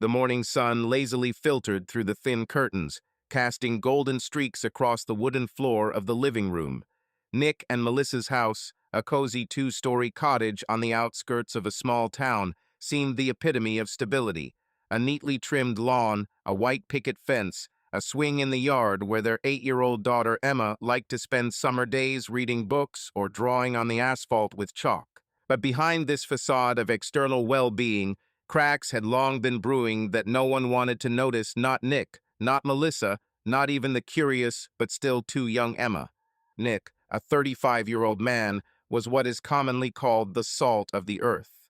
The morning sun lazily filtered through the thin curtains, casting golden streaks across the wooden floor of the living room. Nick and Melissa's house, a cozy two-story cottage on the outskirts of a small town, seemed the epitome of stability. A neatly trimmed lawn, a white picket fence, a swing in the yard where their 8-year-old daughter Emma liked to spend summer days reading books or drawing on the asphalt with chalk. But behind this facade of external well-being, cracks had long been brewing that no one wanted to notice, not Nick, not Melissa, not even the curious but still too young Emma. Nick, a 35-year-old man, was what is commonly called the salt of the earth.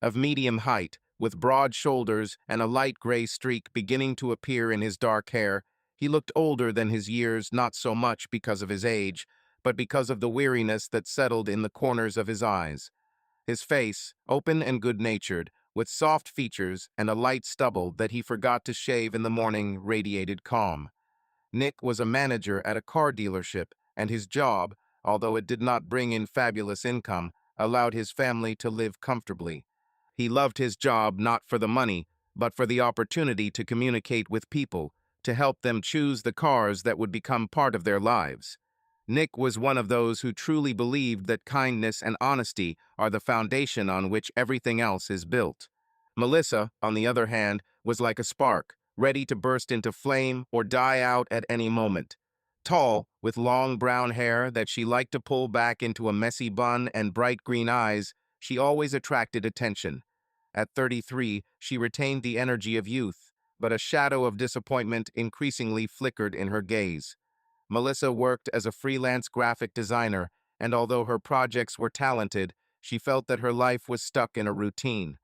Of medium height, with broad shoulders and a light gray streak beginning to appear in his dark hair, he looked older than his years, not so much because of his age, but because of the weariness that settled in the corners of his eyes. His face, open and good-natured, with soft features and a light stubble that he forgot to shave in the morning, radiated calm. Nick was a manager at a car dealership, and his job, although it did not bring in fabulous income, allowed his family to live comfortably. He loved his job not for the money, but for the opportunity to communicate with people, to help them choose the cars that would become part of their lives. Nick was one of those who truly believed that kindness and honesty are the foundation on which everything else is built. Melissa, on the other hand, was like a spark, ready to burst into flame or die out at any moment. Tall, with long brown hair that she liked to pull back into a messy bun and bright green eyes, she always attracted attention. At 33, she retained the energy of youth, but a shadow of disappointment increasingly flickered in her gaze. Melissa worked as a freelance graphic designer, and although her projects were talented, she felt that her life was stuck in a routine.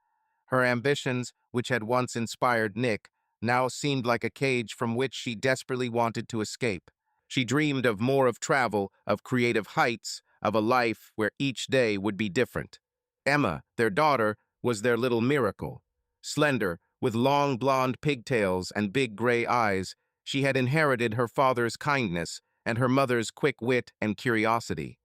Her ambitions, which had once inspired Nick, now seemed like a cage from which she desperately wanted to escape. She dreamed of more of travel, of creative heights, of a life where each day would be different. Emma, their daughter, was their little miracle. Slender, with long blonde pigtails and big gray eyes, she had inherited her father's kindness and her mother's quick wit and curiosity.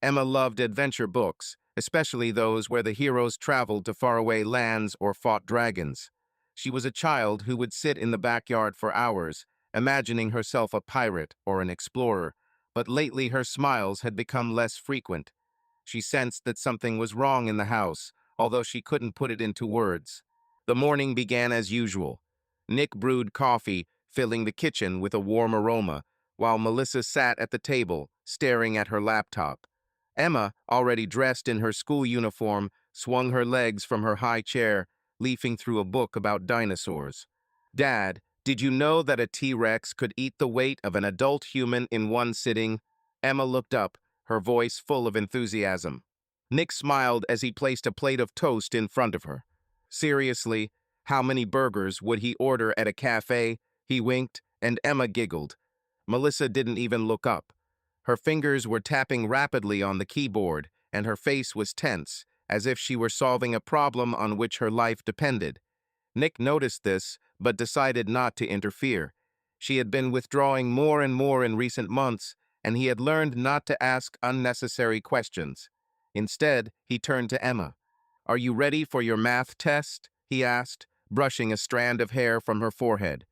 Emma loved adventure books, especially those where the heroes traveled to faraway lands or fought dragons. She was a child who would sit in the backyard for hours, imagining herself a pirate or an explorer, but lately her smiles had become less frequent. She sensed that something was wrong in the house, although she couldn't put it into words. The morning began as usual. Nick brewed coffee, filling the kitchen with a warm aroma, while Melissa sat at the table, staring at her laptop. Emma, already dressed in her school uniform, swung her legs from her high chair, leafing through a book about dinosaurs. "Dad, did you know that a T-Rex could eat the weight of an adult human in one sitting?" Emma looked up, her voice full of enthusiasm. Nick smiled as he placed a plate of toast in front of her. Seriously, how many burgers would he order at a cafe? He winked, and Emma giggled. Melissa didn't even look up. Her fingers were tapping rapidly on the keyboard, and her face was tense, as if she were solving a problem on which her life depended. Nick noticed this, but decided not to interfere. She had been withdrawing more and more in recent months, and he had learned not to ask unnecessary questions. Instead, he turned to Emma. "Are you ready for your math test?" he asked, brushing a strand of hair from her forehead.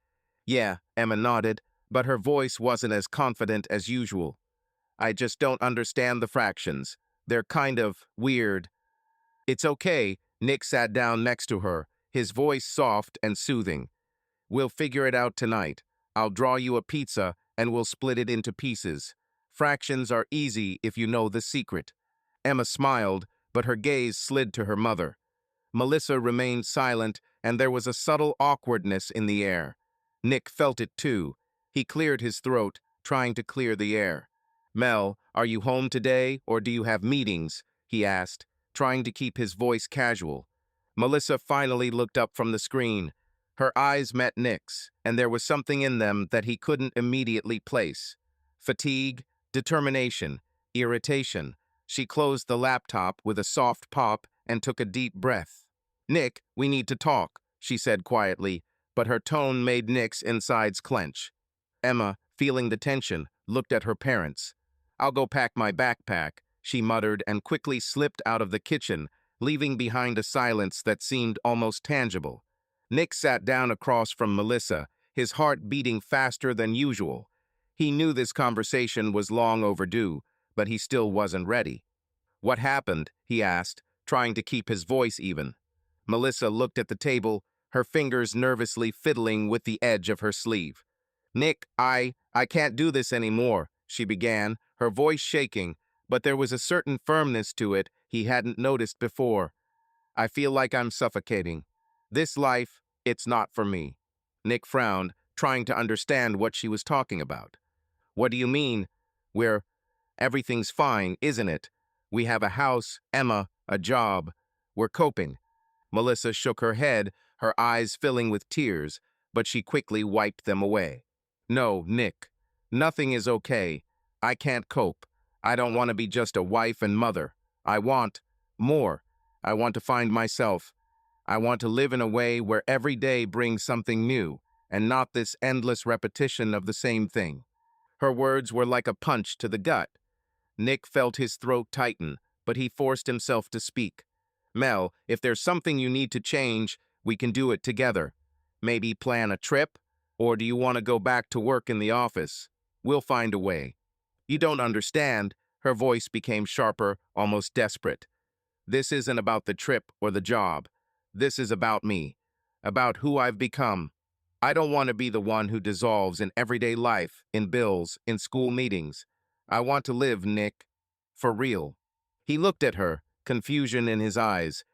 "Yeah," Emma nodded, but her voice wasn't as confident as usual. "I just don't understand the fractions. They're kind of weird." "It's okay." Nick sat down next to her, his voice soft and soothing. "We'll figure it out tonight. I'll draw you a pizza, and we'll split it into pieces. Fractions are easy if you know the secret." Emma smiled, but her gaze slid to her mother. Melissa remained silent, and there was a subtle awkwardness in the air. Nick felt it too. He cleared his throat, trying to clear the air. "Mel, are you home today, or do you have meetings?" he asked, trying to keep his voice casual. Melissa finally looked up from the screen. Her eyes met Nick's, and there was something in them that he couldn't immediately place. Fatigue, determination, irritation. She closed the laptop with a soft pop and took a deep breath. "Nick, we need to talk," she said quietly, but her tone made Nick's insides clench. Emma, feeling the tension, looked at her parents. "I'll go pack my backpack," she muttered and quickly slipped out of the kitchen, leaving behind a silence that seemed almost tangible. Nick sat down across from Melissa, his heart beating faster than usual. He knew this conversation was long overdue, but he still wasn't ready. "What happened?" he asked, trying to keep his voice even. Melissa looked at the table, her fingers nervously fiddling with the edge of her sleeve. "Nick, I can't do this anymore," she began, her voice shaking, but there was a certain firmness to it he hadn't noticed before. "I feel like I'm suffocating. This life, it's not for me." Nick frowned, trying to understand what she was talking about. "What do you mean? We're Everything's fine, isn't it? We have a house, Emma, a job. We're coping." Melissa shook her head, her eyes filling with tears, but she quickly wiped them away. "No, Nick. Nothing is okay. I can't cope. I don't want to be just a wife and mother. I want more. I want to find myself. I want to live in a way where every day brings something new, and not this endless repetition of the same thing." Her words were like a punch to the gut. Nick felt his throat tighten, but he forced himself to speak. "Mel, if there's something you need to change, we can do it together. Maybe plan a trip? Or do you want to go back to work in the office? We'll find a way." "You don't understand." Her voice became sharper, almost desperate. "This isn't about the trip or the job. This is about me, about who I've become. I don't want to be the one who dissolves in everyday life, in bills, in school meetings. I want to live, Nick. For real." He looked at her, confusion in his eyes.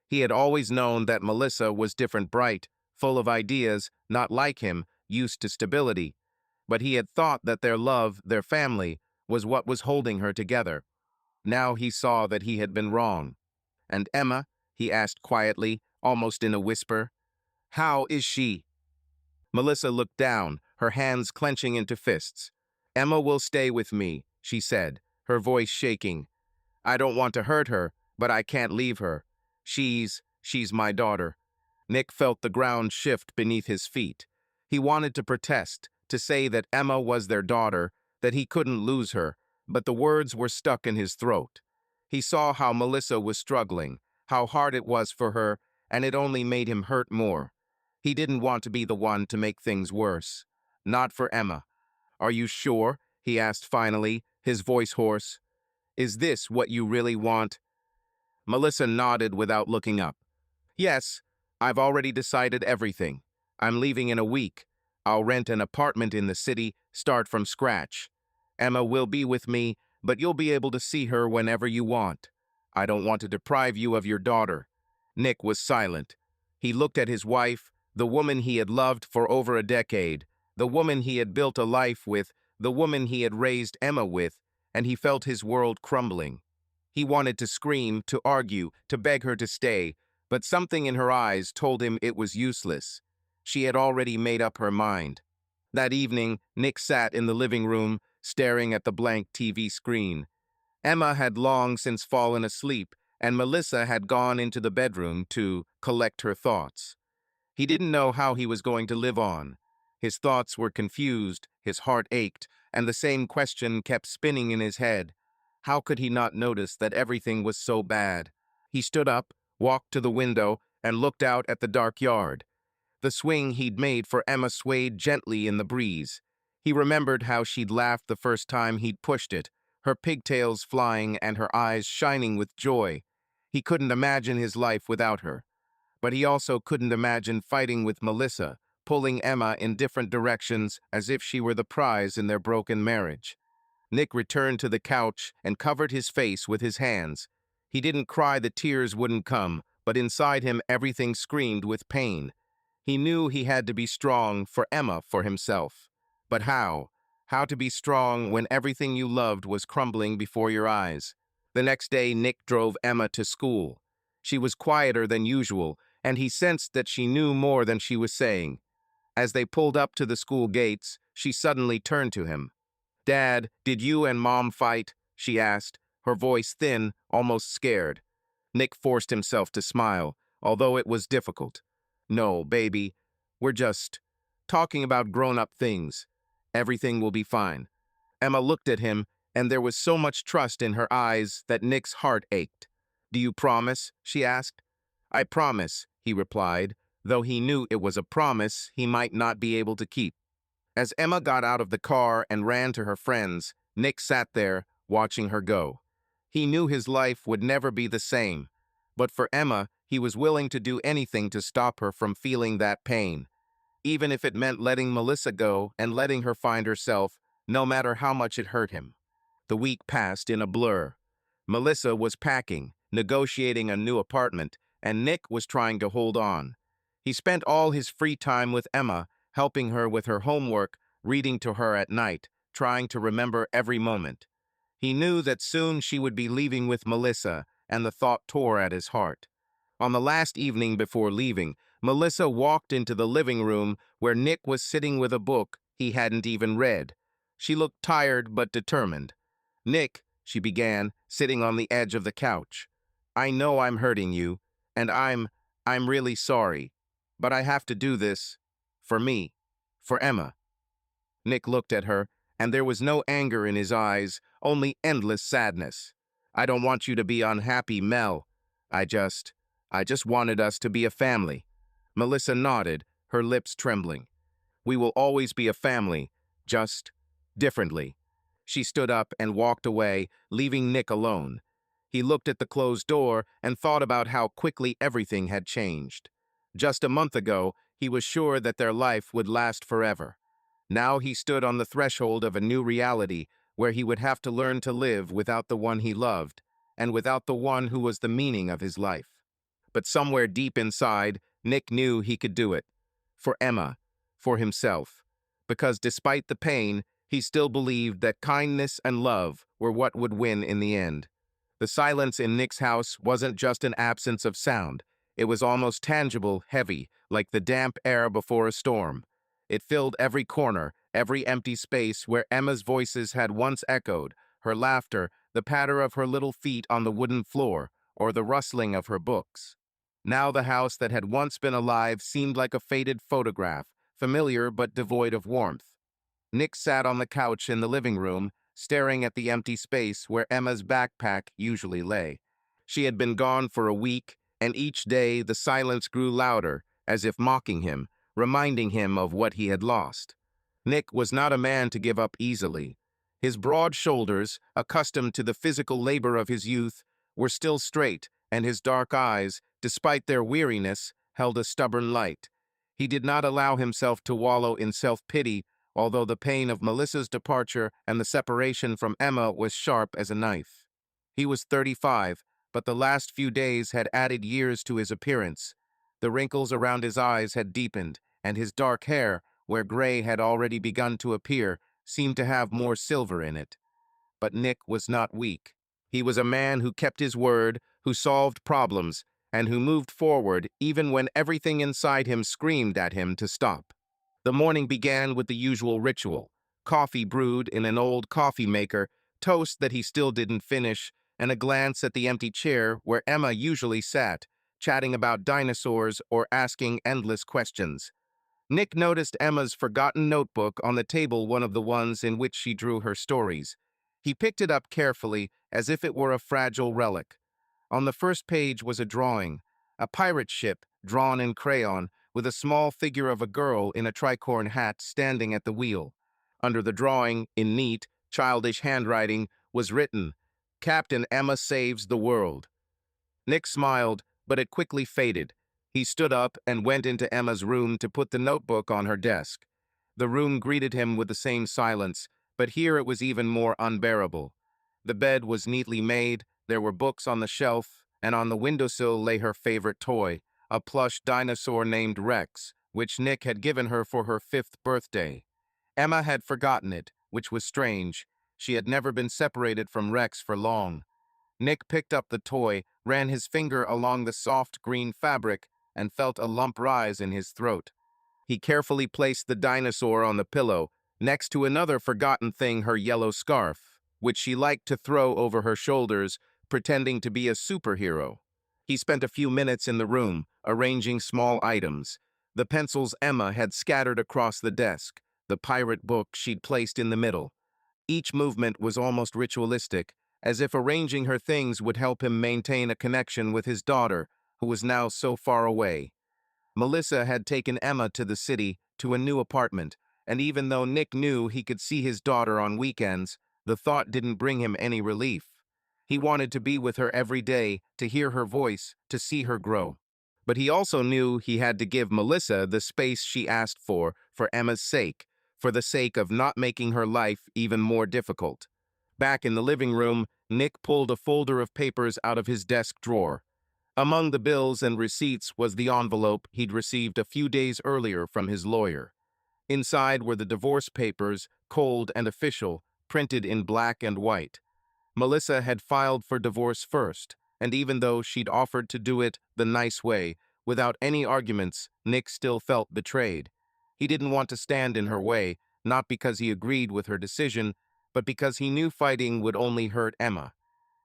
He had always known that Melissa was different, bright, full of ideas, not like him, used to stability. But he had thought that their love, their family, was what was holding her together. Now he saw that he had been wrong. "And Emma?" he asked quietly, almost in a whisper. "How is she?" Melissa looked down, her hands clenching into fists. "Emma will stay with me," she said, her voice shaking. "I don't want to hurt her, but I can't leave her. She's my daughter." Nick felt the ground shift beneath his feet. He wanted to protest, to say that Emma was their daughter, that he couldn't lose her, but the words were stuck in his throat. He saw how Melissa was struggling, how hard it was for her, and it only made him hurt more. He didn't want to be the one to make things worse. Not for Emma. "Are you sure?" he asked finally, his voice hoarse. "Is this what you really want?" Melissa nodded without looking up. "Yes, I've already decided everything. I'm leaving in a week. I'll rent an apartment in the city, start from scratch. Emma will be with me, but you'll be able to see her whenever you want. I don't want to deprive you of your daughter." Nick was silent. He looked at his wife, the woman he had loved for over a decade, the woman he had built a life with, the woman he had raised Emma with, and he felt his world crumbling. He wanted to scream, to argue, to beg her to stay, but something in her eyes told him it was useless. She had already made up her mind. That evening, Nick sat in the living room, staring at the blank TV screen. Emma had long since fallen asleep, and Melissa had gone into the bedroom to collect her thoughts. He didn't know how he was going to live on. His thoughts were confused, his heart ached, and the same question kept spinning in his head. How could he not notice that everything was so bad? He stood up, walked to the window, and looked out at the dark yard. The swing he'd made for Emma swayed gently in the breeze. He remembered how she'd laughed the first time he'd pushed it, her pigtails flying and her eyes shining with joy. He couldn't imagine his life without her. But he also couldn't imagine fighting with Melissa, pulling Emma in different directions as if she were the prize in their broken marriage. Nick returned to the couch and covered his face with his hands. He didn't cry, the tears wouldn't come, but inside him everything screamed with pain. He knew he had to be strong for Emma, for himself. But how? How to be strong when everything you loved was crumbling before your eyes? The next day, Nick drove Emma to school. She was quieter than usual, and he sensed that she knew more than she was saying. As they pulled up to the school gates, she suddenly turned to him. "Dad, did you and Mom fight?" she asked, her voice thin, almost scared. Nick forced himself to smile, although it was difficult. "No, baby. We're just talking about grown-up things. Everything will be fine." Emma looked at him, and there was so much trust in her eyes that Nick's heart ached. "Do you promise?" she asked. "I promise," he replied, though he knew it was a promise he might not be able to keep. As Emma got out of the car and ran to her friends, Nick sat there, watching her go. He knew his life would never be the same, but for Emma, he was willing to do anything to stop her from feeling that pain, even if it meant letting Melissa go and letting her find herself, no matter how much it hurt him. The week passed in a blur. Melissa was packing, negotiating a new apartment, and Nick was trying to hold on. He spent all his free time with Emma, helping her with her homework, reading to her at night, trying to remember every moment. He knew that soon she would be leaving with Melissa, and the thought tore at his heart. On the last evening before leaving, Melissa walked into the living room where Nick was sitting with a book he hadn't even read. She looked tired but determined. "Nick," she began, sitting on the edge of the couch. "I know I'm hurting you, and I'm really sorry. But I have to do this. For me. For Emma." Nick looked at her, and there was no anger in his eyes, only endless sadness. "I don't want you to be unhappy, Mel. I just wanted us to be a family." Melissa nodded, her lips trembling. "We will always be a family, just differently." She stood up and walked away, leaving Nick alone. He looked at the closed door and thought about how quickly everything had changed. Just a month ago, he was sure that their life would last forever. Now he stood on the threshold of a new reality where he would have to learn to live without the one he loved, and without the one who was the meaning of his life. But somewhere deep inside, Nick knew he could do it. For Emma, for himself. Because despite the pain, he still believed that kindness and love were what would win in the end. The silence in Nick's house wasn't just an absence of sound. It was almost tangible, heavy, like the damp air before a storm. It filled every corner, every empty space where Emma's voices had once echoed, her laughter, the patter of her little feet on the wooden floor, or the rustling of her books. Now the house that had once been alive seemed like a faded photograph, familiar but devoid of warmth. Nick sat on the couch in the living room, staring at the empty space where Emma's backpack usually lay. She had been gone for a week, and each day the silence grew louder, as if mocking him, reminding him of what he had lost. Nick was not a man to give up easily. His broad shoulders, accustomed to the physical labor of his youth, were still straight, and his dark eyes, despite their weariness, held a stubborn light. He did not allow himself to wallow in self-pity, although the pain of Melissa's departure and the separation from Emma was sharp as a knife. He was 35, but the last few days had added years to his appearance. The wrinkles around his eyes had deepened, and his dark hair, where gray had already begun to appear, seemed to have more silver in it. But Nick was not weak. He was a man who kept his word, who solved problems, and who moved forward even when everything inside him screamed at him to stop. The morning began with the usual ritual: coffee brewed in an old coffee maker, toast that he still didn't finish, and a glance at the empty chair where Emma usually sat, chatting about dinosaurs or asking endless questions. Nick noticed Emma's forgotten notebook on the table, one of the ones in which she drew her stories. He picked it up carefully, as if it were a fragile relic. On the first page was a drawing, a pirate ship drawn in crayon, with a small figure of a girl in a tricorn hat standing at the wheel. Under the drawing, in neat, childish handwriting, was written, "Captain Emma saves the world." Nick smiled, but it quickly faded. He stood up and went into Emma's room to put the notebook on her desk. The room greeted him with the same silence, but here it was even more unbearable. The bed was neatly made, there were books on the shelf, and on the windowsill lay her favorite toy, a plush dinosaur named Rex, which Nick had given her for her 5th birthday. Emma had forgotten it, which was strange. She had never been separated from Rex for long. Nick picked up the toy, ran his finger along the soft green fabric, and felt a lump rise in his throat. He carefully placed the dinosaur on the pillow, next to another forgotten thing, her yellow scarf, which she liked to throw over her shoulders, pretending to be a superhero. He spent a few minutes in the room, arranging small items. The pencils Emma had scattered across the desk, the pirate book she'd placed in the middle. Each movement was almost ritualistic, as if arranging her things would help him maintain a connection with his daughter, who was now so far away. Melissa had taken Emma to the city, to a new apartment, and even though Nick knew he could see his daughter on weekends, the thought didn't bring him any relief. He wanted to be with her every day, to hear her voice, to see her grow. But he also knew he had to give Melissa the space she asked for Emma's sake, for the sake of not making her life even more difficult. Back in the living room, Nick pulled a folder of papers out of his desk drawer. Among the bills and receipts was the envelope he'd received a few days earlier from his lawyer. Inside were the divorce papers, cold and official, printed in black and white. Melissa had filed for divorce first, and even though she'd offered to do it the nice way, without any arguments, Nick still felt betrayed. He didn't want to stand in her way, not because he agreed with her decision, but because he knew fighting would only hurt Emma.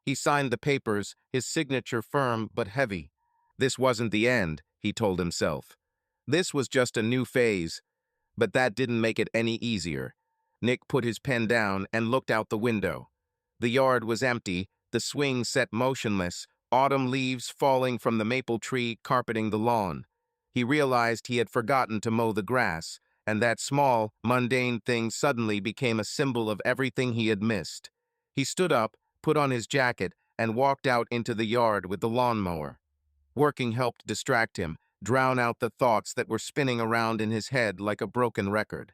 He signed the papers, his signature firm but heavy. This wasn't the end, he told himself. This was just a new phase, but that didn't make it any easier. Nick put his pen down and looked out the window. The yard was empty, the swing set motionless, autumn leaves falling from the maple tree carpeting the lawn. He realized he had forgotten to mow the grass, and that small, mundane thing suddenly became a symbol of everything he had missed. He stood up, put on his jacket, and walked out into the yard with the lawnmower. Working helped distract him, drown out the thoughts that were spinning around in his head like a broken record.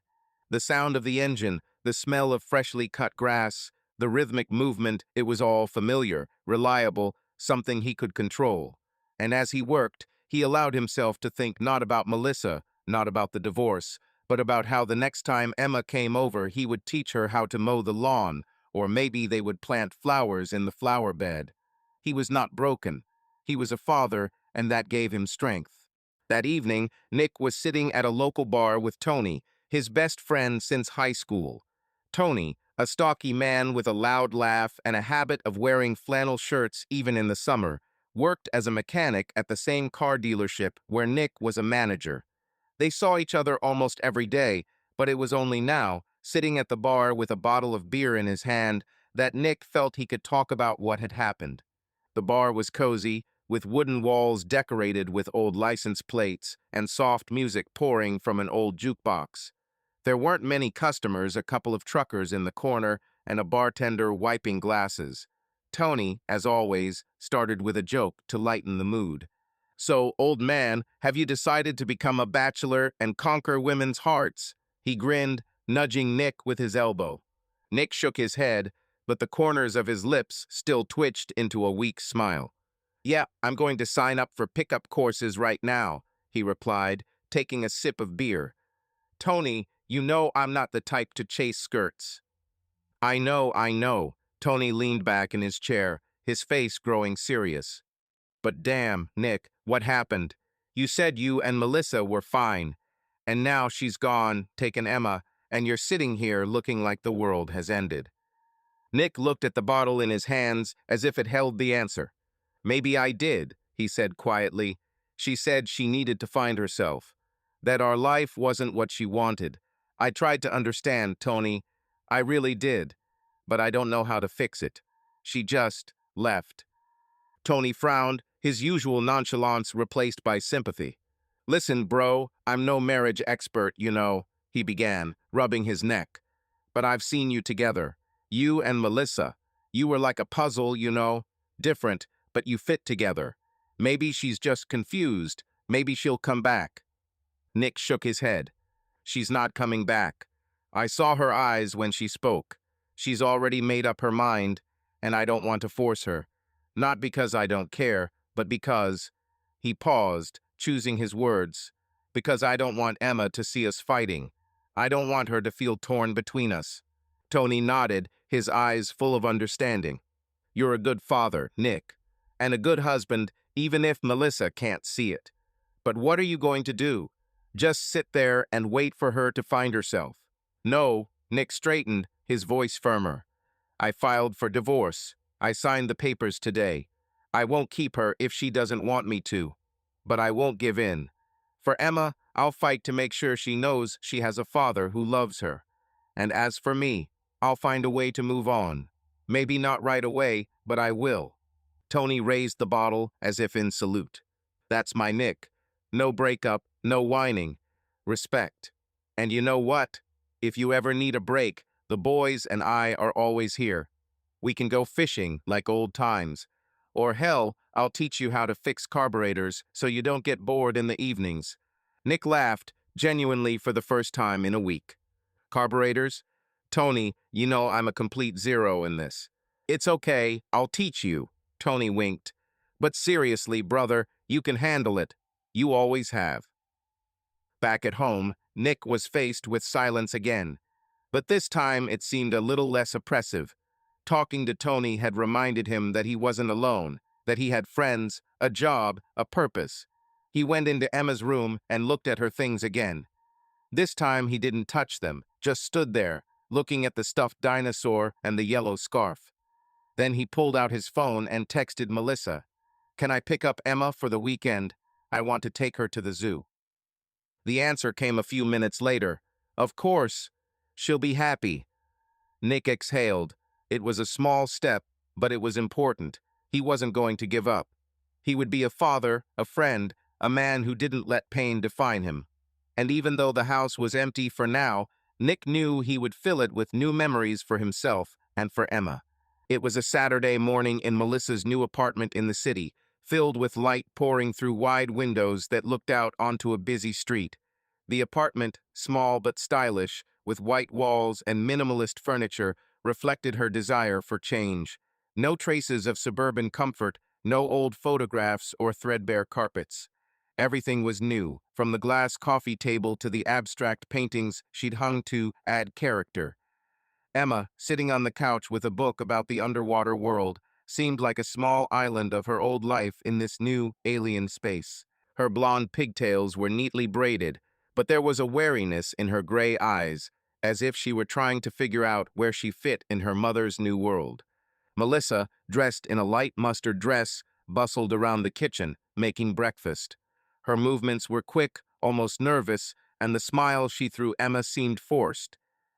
The sound of the engine, the smell of freshly cut grass, the rhythmic movement, it was all familiar, reliable, something he could control. And as he worked, he allowed himself to think not about Melissa, not about the divorce, but about how the next time Emma came over he would teach her how to mow the lawn, or maybe they would plant flowers in the flower bed. He was not broken. He was a father, and that gave him strength. That evening, Nick was sitting at a local bar with Tony, his best friend since high school. Tony, a stocky man with a loud laugh and a habit of wearing flannel shirts even in the summer, worked as a mechanic at the same car dealership where Nick was a manager. They saw each other almost every day, but it was only now, sitting at the bar with a bottle of beer in his hand, that Nick felt he could talk about what had happened. The bar was cozy, with wooden walls decorated with old license plates and soft music pouring from an old jukebox. There weren't many customers, a couple of truckers in the corner and a bartender wiping glasses. Tony, as always, started with a joke to lighten the mood. "So, old man, have you decided to become a bachelor and conquer women's hearts?" He grinned, nudging Nick with his elbow. Nick shook his head, but the corners of his lips still twitched into a weak smile. "Yeah, I'm going to sign up for pickup courses right now," he replied, taking a sip of beer. "Tony, you know I'm not the type to chase skirts." I know." Tony leaned back in his chair, his face growing serious. "But damn, Nick, what happened? You said you and Melissa were fine, and now she's gone, taken Emma, and you're sitting here looking like the world has ended." Nick looked at the bottle in his hands as if it held the answer. "Maybe I did," he said quietly. "She said she needed to find herself, that our life wasn't what she wanted. I tried to understand, Tony. I really did, but I don't know how to fix it. She just left." Tony frowned, his usual nonchalance replaced by sympathy. "Listen, bro, I'm no marriage expert, you know," he began, rubbing his neck. "But I've seen you together. You and Melissa. You were like a puzzle, you know. Different, but you fit together. Maybe she's just confused. Maybe she'll come back." Nick shook his head. "She's not coming back. I saw her eyes when she spoke. She's already made up her mind, and I don't want to force her. Not because I don't care, but because—" He paused, choosing his words. "Because I don't want Emma to see us fighting. I don't want her to feel torn between us." Tony nodded, his eyes full of understanding. "You're a good father, Nick, and a good husband, even if Melissa can't see it. But what are you going to do? Just sit there and wait for her to find herself?" "No," Nick straightened, his voice firmer. "I filed for divorce. I signed the papers today. I won't keep her if she doesn't want me to. But I won't give in. For Emma, I'll fight to make sure she knows she has a father who loves her. And as for me, I'll find a way to move on. Maybe not right away, but I will." Tony raised the bottle as if in salute. "That's my Nick. No breakup, No whining. Respect. And you know what? If you ever need a break, the boys and I are always here. We can go fishing like old times. Or hell, I'll teach you how to fix carburetors so you don't get bored in the evenings. Nick laughed, genuinely for the first time in a week. Carburetors? Tony, you know I'm a complete zero in this. It's okay, I'll teach you, Tony winked. But seriously, brother, you can handle it. You always have. Back at home, Nick was faced with silence again. But this time it seemed a little less oppressive. Talking to Tony had reminded him that he wasn't alone, that he had friends, a job, a purpose. He went into Emma's room and looked at her things again. This time he didn't touch them, just stood there, looking at the stuffed dinosaur and the yellow scarf. Then he pulled out his phone and texted Melissa. "Can I pick up Emma for the weekend? I want to take her to the zoo." The answer came a few minutes later. "Of course. She'll be happy." Nick exhaled. It was a small step, but it was important. He wasn't going to give up. He would be a father, a friend, a man who didn't let pain define him. And even though the house was empty for now, Nick knew he would fill it with new memories for himself and for Emma. It was a Saturday morning in Melissa's new apartment in the city, filled with light pouring through wide windows that looked out onto a busy street. The apartment, small but stylish, with white walls and minimalist furniture, reflected her desire for change. No traces of suburban comfort, no old photographs or threadbare carpets. Everything was new, from the glass coffee table to the abstract paintings she'd hung to add character. Emma, sitting on the couch with a book about the underwater world, seemed like a small island of her old life in this new, alien space. Her blonde pigtails were neatly braided, but there was a wariness in her gray eyes, as if she were trying to figure out where she fit in her mother's new world. Melissa, dressed in a light mustard dress, bustled around the kitchen, making breakfast. Her movements were quick, almost nervous, and the smile she threw Emma seemed forced.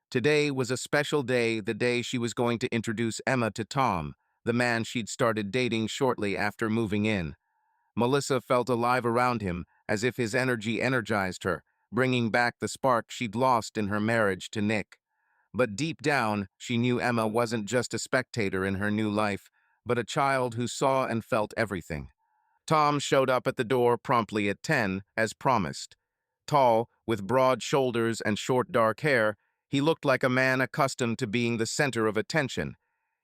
Today was a special day, the day she was going to introduce Emma to Tom, the man she'd started dating shortly after moving in. Melissa felt alive around him, as if his energy energized her, bringing back the spark she'd lost in her marriage to Nick. But deep down, she knew Emma wasn't just a spectator in her new life, but a child who saw and felt everything. Tom showed up at the door promptly at 10, as promised. Tall, with broad shoulders and short dark hair, he looked like a man accustomed to being the center of attention.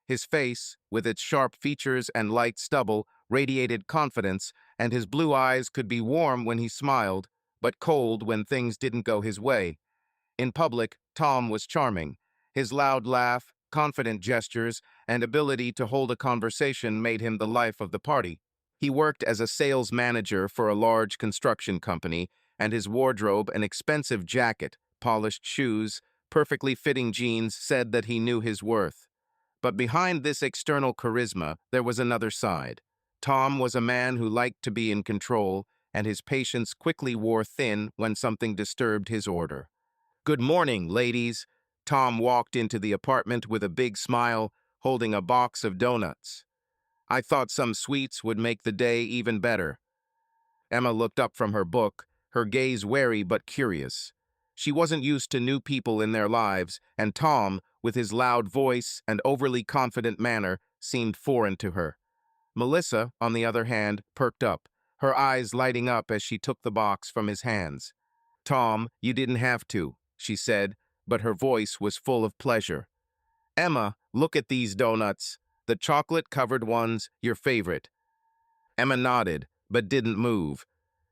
His face, with its sharp features and light stubble, radiated confidence, and his blue eyes could be warm when he smiled, but cold when things didn't go his way. In public, Tom was charming. His loud laugh, confident gestures, and ability to hold a conversation made him the life of the party. He worked as a sales manager for a large construction company, and his wardrobe, an expensive jacket, polished shoes, perfectly fitting jeans, said that he knew his worth. But behind this external charisma, there was another side. Tom was a man who liked to be in control, and his patience quickly wore thin when something disturbed his order. "Good morning, ladies." Tom walked into the apartment with a big smile, holding a box of donuts. "I thought some sweets would make the day even better." Emma looked up from her book, her gaze wary but curious. She wasn't used to new people in their lives, and Tom, with his loud voice and overly confident manner, seemed foreign to her. Melissa, on the other hand, perked up, her eyes lighting up as she took the box from his hands. "Tom, you didn't have to," she said, but her voice was full of pleasure. "Emma, look at these donuts. The chocolate-covered ones, your favorite." Emma nodded, but didn't move.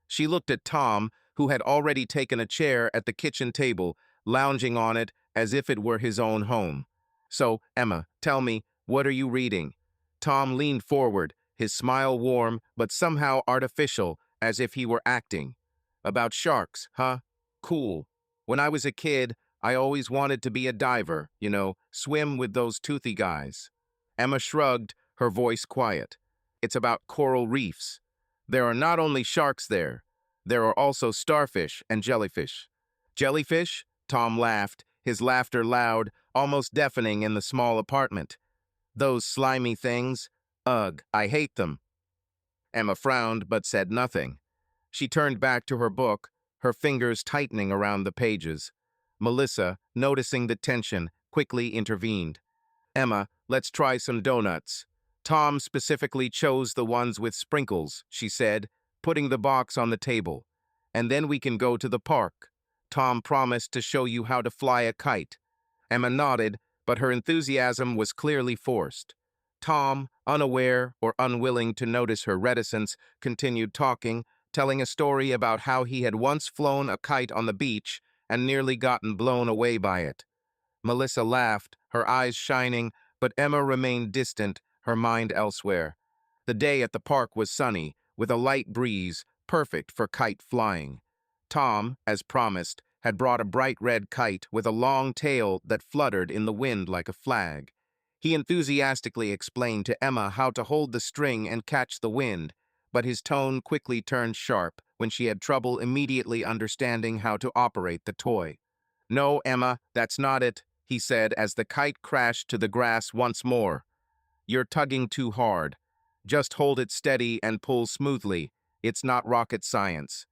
She looked at Tom, who had already taken a chair at the kitchen table, lounging on it as if it were his own home. "So, Emma, tell me, what are you reading?" Tom leaned forward, his smile warm but somehow artificial, as if he were acting. "About sharks, huh? Cool. When I was a kid, I always wanted to be a diver, swim with those toothy guys." Emma shrugged, her voice quiet. "It's about coral reefs. There are not only sharks there. There are also starfish and jellyfish." "Jellyfish?" Tom laughed, his laughter loud, almost deafening in the small apartment. "Those slimy things? Ugh, I hate them." Emma frowned but said nothing. She turned back to her book, her fingers tightening around the pages. Melissa, noticing the tension, quickly intervened. Emma, let's try some donuts. Tom specifically chose the ones with sprinkles, she said, putting the box on the table. And then we can go to the park. Tom promised to show you how to fly a kite. Emma nodded, but her enthusiasm was clearly forced. Tom, unaware or unwilling to notice her reticence, continued talking, telling a story about how he had once flown a kite on the beach and nearly gotten blown away by it. Melissa laughed, her eyes shining, but Emma remained distant, her mind elsewhere. The day at the park was sunny, with a light breeze, perfect for kite flying. Tom, as promised, had brought a bright red kite with a long tail that fluttered in the wind like a flag. He enthusiastically explained to Emma how to hold the string and catch the wind, but his tone quickly turned sharp when she had trouble immediately understanding how to operate the toy. "No, Emma, that's not it," he said as the kite crashed to the grass once more. "You're tugging too hard. Just hold it steady and pull smoothly. It's not rocket science."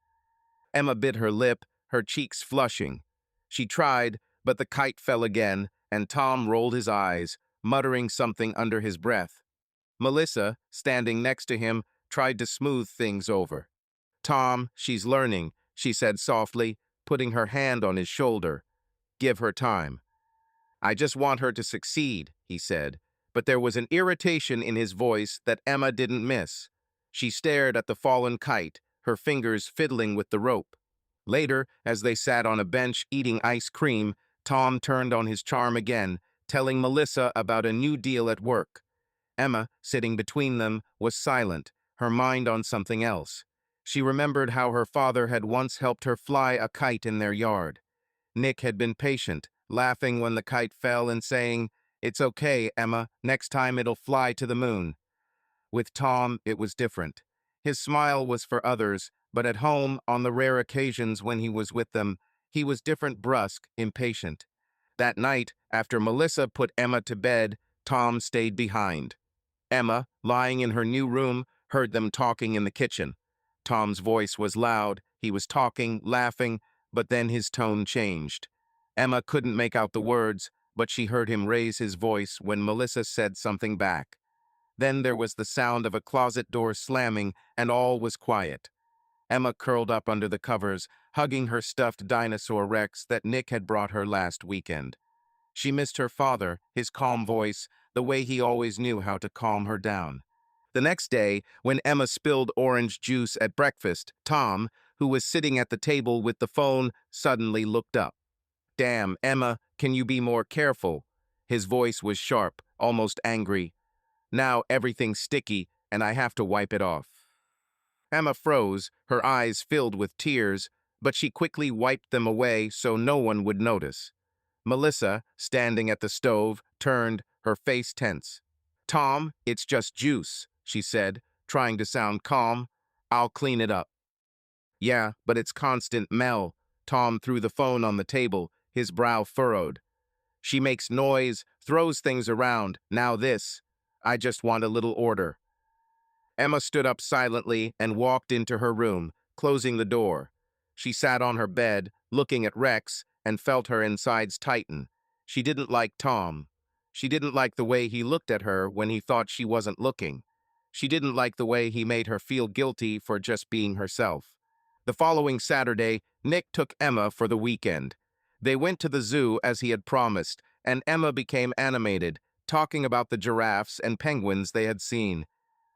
Emma bit her lip, her cheeks flushing. She tried, but the kite fell again, and Tom rolled his eyes, muttering something under his breath. Melissa, standing next to him, tried to smooth things over. "Tom, she's learning," she said softly, putting her hand on his shoulder. "Give her time." "I just want her to succeed," he said, but there was an irritation in his voice that Emma didn't miss. She stared at the fallen kite, her fingers fiddling with the rope. Later, as they sat on a bench eating ice cream, Tom turned on his charm again, telling Melissa about a new deal at work. Emma, sitting between them, was silent, her mind on something else. She remembered how her father had once helped her fly a kite in their yard. Nick had been patient, laughing when the kite fell and saying, "It's okay, Emma, next time it'll fly to the moon." With Tom, it was different. His smile was for others, but at home, on the rare occasions when he was with them, he was different, brusque, impatient. That night, after Melissa put Emma to bed, Tom stayed behind. Emma, lying in her new room, heard them talking in the kitchen. Tom's voice was loud, he was talking, laughing, but then his tone changed. Emma couldn't make out the words, but she heard him raise his voice when Melissa said something back. Then there was the sound of a closet door slamming, and all was quiet. Emma curled up under the covers, hugging her stuffed dinosaur Rex that Nick had brought her last weekend. She missed her father, his calm voice, the way he always knew how to calm her down. The next day, when Emma spilled orange juice at breakfast, Tom, who was sitting at the table with the phone, suddenly looked up. "Damn, Emma, can you be more careful?" His voice was sharp, almost angry. "Now everything's sticky, and I have to wipe it off." Emma froze, her eyes filled with tears, but she quickly wiped them away so no one would notice. Melissa, standing at the stove, turned, her face tense. "Tom, it's just juice," she said, trying to sound calm. "I'll clean it up." "Yeah, but it's constant, Mel." Tom threw the phone on the table, his brow furrowed. "She makes noise, throws things around, now this. I just want a little order." Emma stood up silently and walked into her room, closing the door. She sat on her bed, looking at Rex, and felt her insides tighten. She didn't like Tom. She didn't like the way he looked at her when he thought she wasn't looking. She didn't like the way he made her feel guilty for just being herself. The following Saturday, Nick took Emma for the weekend. They went to the zoo as he had promised, and Emma became animated, talking about the giraffes and penguins they had seen.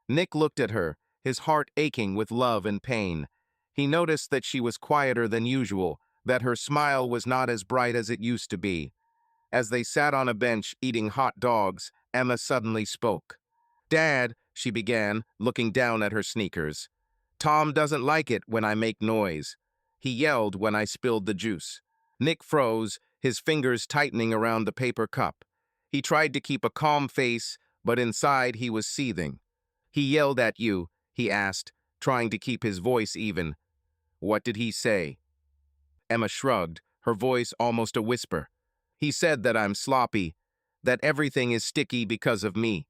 Nick looked at her, his heart aching with love and pain. He noticed that she was quieter than usual, that her smile was not as bright as it used to be. As they sat on a bench eating hot dogs, Emma suddenly spoke. "Dad," she began, looking down at her sneakers. "Tom doesn't like it when I make noise. He yelled when I spilled the juice." Nick froze, his fingers tightening around the paper cup. He tried to keep a calm face, but inside he was seething. "He yelled at you?" he asked, trying to keep his voice even. "What did he say?" Emma shrugged, her voice almost a whisper. "He said that I'm sloppy, that everything is sticky because of me,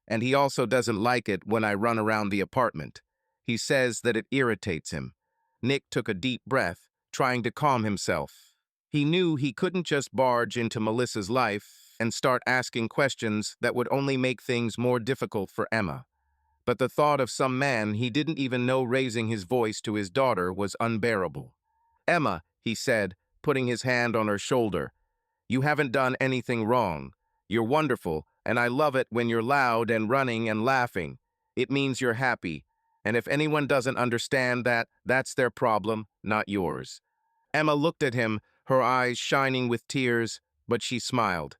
and he also doesn't like it when I run around the apartment. He says that it irritates him." Nick took a deep breath, trying to calm himself. He knew he couldn't just barge into Melissa's life and start asking questions that would only make things more difficult for Emma. But the thought of some man he didn't even know raising his voice to his daughter was unbearable. "Emma," he said, putting his hand on her shoulder, "you haven't done anything wrong. You're wonderful, and I love it when you're loud and running and laughing. It means you're happy. And if anyone doesn't understand that, that's their problem, not yours." Emma looked at him, her eyes shining with tears, but she smiled.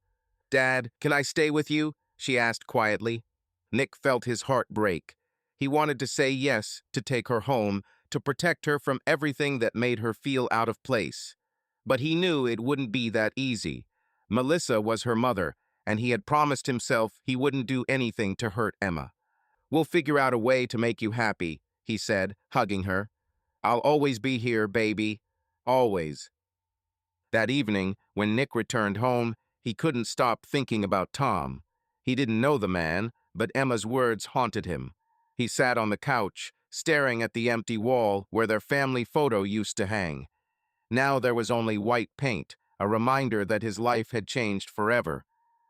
"Dad, can I stay with you?" she asked quietly. Nick felt his heart break. He wanted to say yes, to take her home, to protect her from everything that made her feel out of place. But he knew it wouldn't be that easy. Melissa was her mother, and he had promised himself he wouldn't do anything to hurt Emma. "We'll figure out a way to make you happy," he said, hugging her. "I'll always be here, baby. Always." That evening, when Nick returned home, he couldn't stop thinking about Tom. He didn't know the man, but Emma's words haunted him. He sat on the couch, staring at the empty wall where their family photo used to hang. Now there was only white paint, a reminder that his life had changed forever.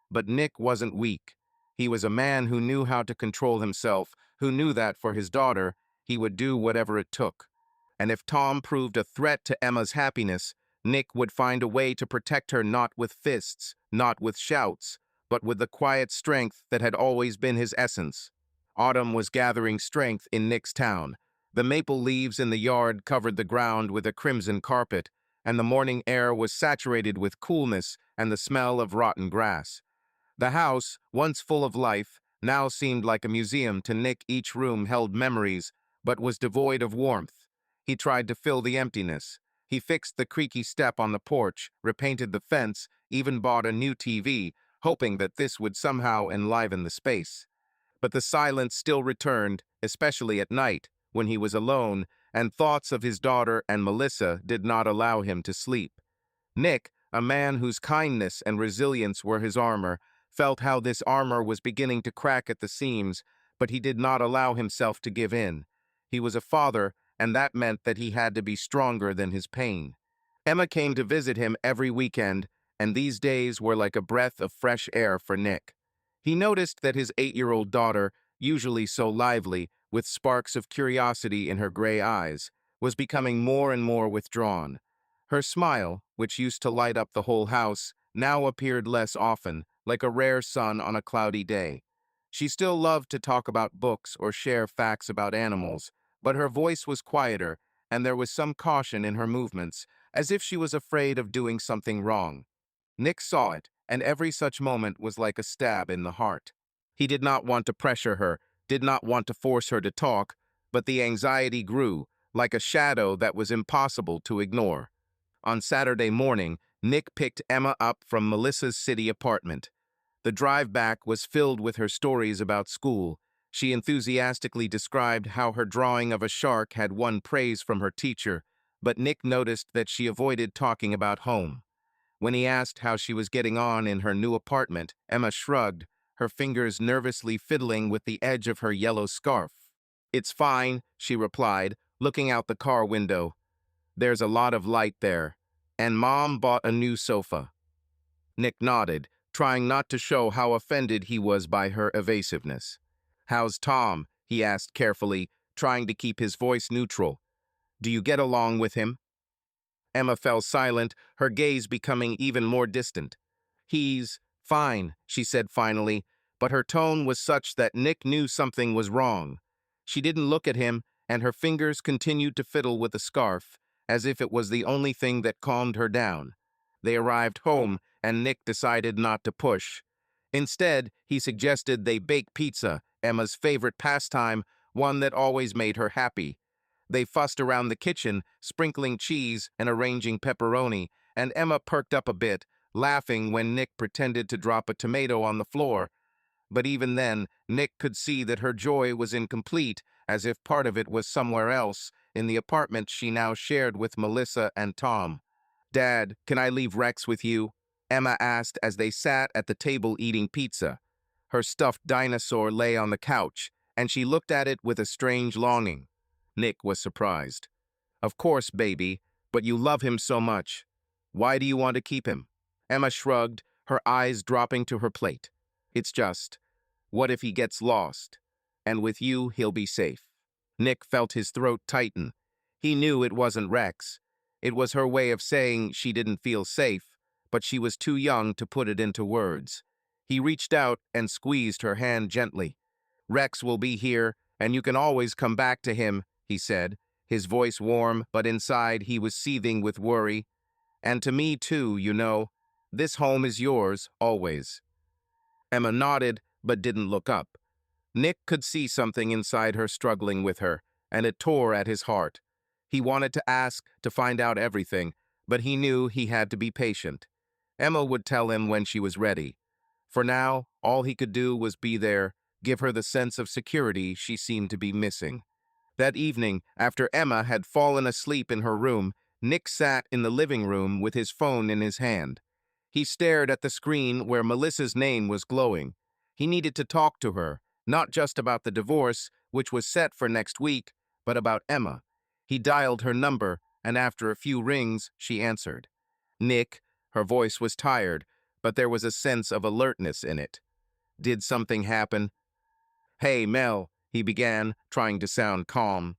But Nick wasn't weak. He was a man who knew how to control himself, who knew that for his daughter, he would do whatever it took. And if Tom proved a threat to Emma's happiness, Nick would find a way to protect her, not with fists, not with shouts, but with the quiet strength that had always been his essence. Autumn was gathering strength in Nick's town. The maple leaves in the yard covered the ground with a crimson carpet, and the morning air was saturated with coolness and the smell of rotten grass. The house, once full of life, now seemed like a museum to Nick. Each room held memories, but was devoid of warmth. He tried to fill the emptiness. He fixed the creaky step on the porch, repainted the fence, even bought a new TV, hoping that this would somehow enliven the space. But the silence still returned, especially at night, when he was alone, and thoughts of his daughter and Melissa did not allow him to sleep. Nick, a man whose kindness and resilience were his armor, felt how this armor was beginning to crack at the seams, but he did not allow himself to give in. He was a father, and that meant that he had to be stronger than his pain. Emma came to visit him every weekend, and these days were like a breath of fresh air for Nick. He noticed that his 8-year-old daughter, usually so lively, with sparks of curiosity in her gray eyes, was becoming more and more withdrawn. Her smile, which used to light up the whole house, now appeared less often, like a rare sun on a cloudy day. She still loved to talk about books or share facts about animals, but her voice was quieter, and there was some caution in her movements, as if she was afraid of doing something wrong. Nick saw it, and every such moment was like a stab in the heart. He did not want to pressure her, did not want to force her to talk, but the anxiety grew, like a shadow that was impossible to ignore. On Saturday morning, Nick picked Emma up from Melissa's city apartment. The drive back was filled with her stories about school. She enthusiastically described how her drawing of a shark had won praise from her teacher, but Nick noticed that she avoided talking about home. When he asked how she was getting on in her new apartment, Emma shrugged, her fingers nervously fiddling with the edge of her yellow scarf. "It's fine," she replied, looking out the car window. "There's a lot of light there. And Mom bought a new sofa." Nick nodded, trying not to show how offended he was by her evasiveness. "How's Tom?" he asked carefully, trying to keep his voice neutral. "Do you get along with him?" Emma fell silent, her gaze becoming even more distant. "He's fine," she said finally, but her tone was such that Nick knew something was wrong. She didn't look at him, and her fingers continued to fiddle with the scarf, as if it was the only thing that calmed her down. They arrived home, and Nick decided not to push. Instead, he suggested they bake pizza, Emma's favorite pastime, one that always made her happy. They fussed around the kitchen, sprinkling cheese and arranging pepperoni, and Emma perked up a bit, laughing when Nick pretended to drop a tomato on the floor. But even then, Nick could see that her joy was incomplete, as if part of it was somewhere else, in the apartment she now shared with Melissa and Tom. "Dad, can I leave Rex with you?" Emma asked as they sat at the table eating pizza. Her stuffed dinosaur lay on the couch, and she looked at it with a strange longing. Nick was surprised. "Of course, baby. But you love him so much. Why do you want to keep him? Emma shrugged, her eyes dropping to her plate. It's just, what if he gets lost? And with you, he'll be safe. Nick felt his throat tighten. He knew it wasn't Rex. It was her way of saying she didn't feel safe, but she was too young to put it into words. He reached out and squeezed her hand gently. Rex will be here, and you can always come back to him, he said, his voice warm, but inside he was seething with worry. And to me too, you know. This home is yours, always. Emma nodded, but didn't look up. Nick could see something inside her struggling with her, and it tore at his heart. He wanted to ask, to find out everything, but he knew he had to be patient. Emma would tell him when she was ready. For now, all he could do was be there, give her the sense of security she seemed to be missing. That evening, after Emma had fallen asleep in her room, Nick sat in the living room with his phone in his hand. He stared at the screen where Melissa's name was glowing. He needed to talk to her, not just about the divorce, which was set for next week, but about Emma. He dialed her number, and after a few rings, she answered. Nick, her voice was tired, but there was a sense of alertness in it. Did something happen? Hey, Mel, he began, trying to sound calm.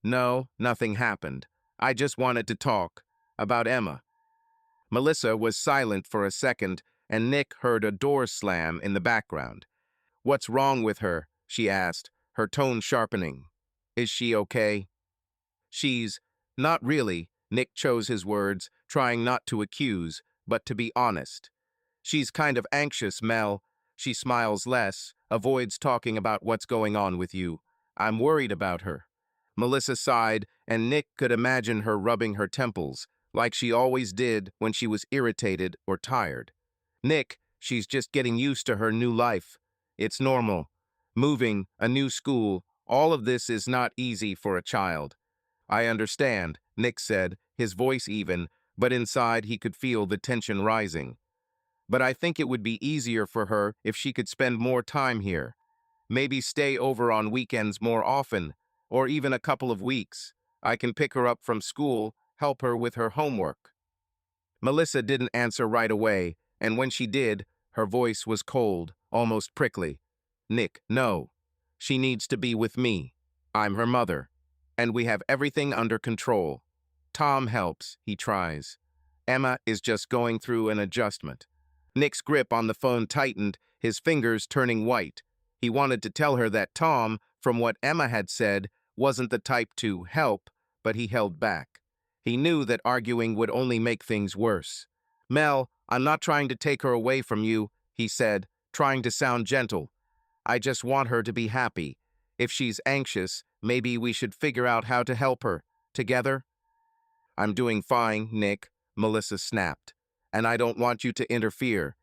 No, nothing happened. I just wanted to talk. About Emma. Melissa was silent for a second, and Nick heard a door slam in the background. What's wrong with her? She asked, her tone sharpening. Is she okay? She's not really, Nick chose his words, trying not to accuse, but to be honest. She's kind of anxious, Mel. She smiles less, avoids talking about what's going on with you. I'm worried about her. Melissa sighed, and Nick could imagine her rubbing her temples, like she always did when she was irritated or tired. Nick, she's just getting used to her new life. It's normal. Moving, a new school, all of this is not easy for a child. I understand, Nick said, his voice even, but inside he could feel the tension rising. But I think it would be easier for her if she could spend more time here. Maybe stay over on weekends more often, or even a couple of weeks. I can pick her up from school, help her with her homework. Melissa didn't answer right away, and when she did, her voice was cold, almost prickly. Nick, no. She needs to be with me. I'm her mother. And we have everything under control. Tom helps, he tries. Emma is just going through an adjustment. Nick's grip on the phone tightened, his fingers turning white. He wanted to tell her that Tom, from what Emma had said, wasn't the type to help, but he held back. He knew that arguing would only make things worse. Mel, I'm not trying to take her away from you, he said, trying to sound gentle. I just want her to be happy. If she's anxious, maybe we should figure out how to help her. Together? I'm doing fine, Nick, Melissa snapped. And I don't want you to interfere.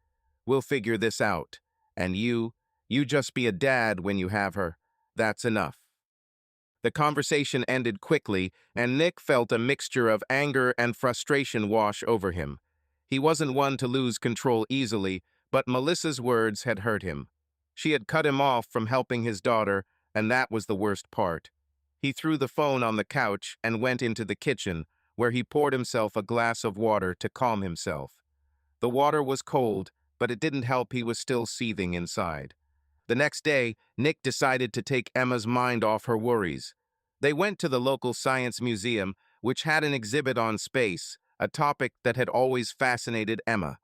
We'll figure this out. And you just be a dad when you have her. That's enough. The conversation ended quickly, and Nick felt a mixture of anger and frustration wash over him. He wasn't one to lose control easily, but Melissa's words had hurt him. She had cut him off from helping his daughter, and that was the worst part. He threw the phone on the couch and went into the kitchen, where he poured himself a glass of water to calm himself. The water was cold, but it didn't help. He was still seething inside. The next day, Nick decided to take Emma's mind off her worries. They went to the local science museum, which had an exhibit on space, a topic that had always fascinated Emma.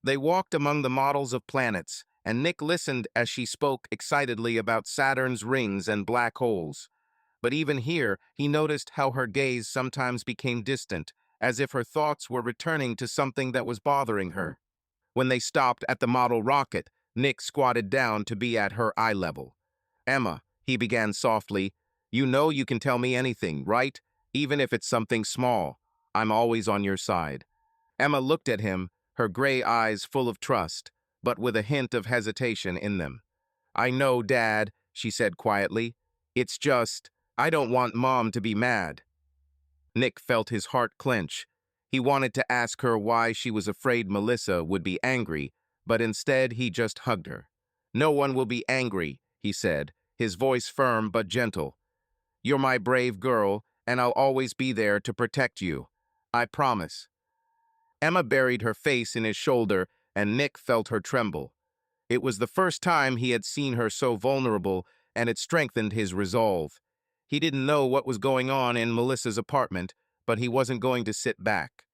They walked among the models of planets, and Nick listened as she spoke excitedly about Saturn's rings and black holes. But even here, he noticed how her gaze sometimes became distant, as if her thoughts were returning to something that was bothering her. When they stopped at the model rocket, Nick squatted down to be at her eye level. Emma, he began softly, you know you can tell me anything, right? Even if it's something small. I'm always on your side. Emma looked at him, her gray eyes full of trust, but with a hint of hesitation in them. I know, Dad, she said quietly. It's just, I don't want Mom to be mad. Nick felt his heart clench. He wanted to ask her why she was afraid Melissa would be angry, but instead he just hugged her. No one will be angry, he said, his voice firm but gentle. You're my brave girl, and I'll always be there to protect you. I promise." Emma buried her face in his shoulder, and Nick felt her tremble. It was the first time he had seen her so vulnerable, and it strengthened his resolve. He didn't know what was going on in Melissa's apartment, but he wasn't going to sit back.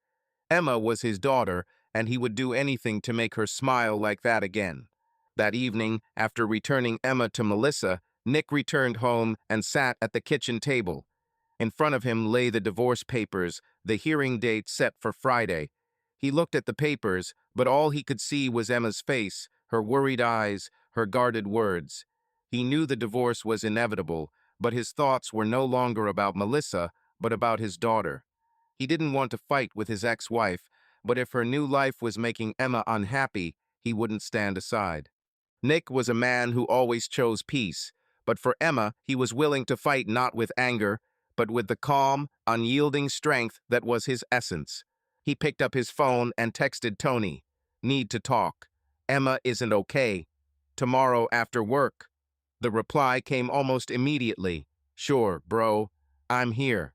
Emma was his daughter, and he would do anything to make her smile like that again. That evening, after returning Emma to Melissa, Nick returned home and sat at the kitchen table. In front of him lay the divorce papers, the hearing date set for Friday. He looked at the papers, but all he could see was Emma's face, her worried eyes, her guarded words. He knew the divorce was inevitable, but his thoughts were no longer about Melissa, but about his daughter. He didn't want to fight with his ex-wife, but if her new life was making Emma unhappy, he wouldn't stand aside. Nick was a man who always chose peace, but for Emma, he was willing to fight not with anger, but with the calm, unyielding strength that was his essence. He picked up his phone and texted Tony, "Need to talk. Emma isn't okay. Tomorrow after work." The reply came almost immediately, "Sure, bro. I'm here."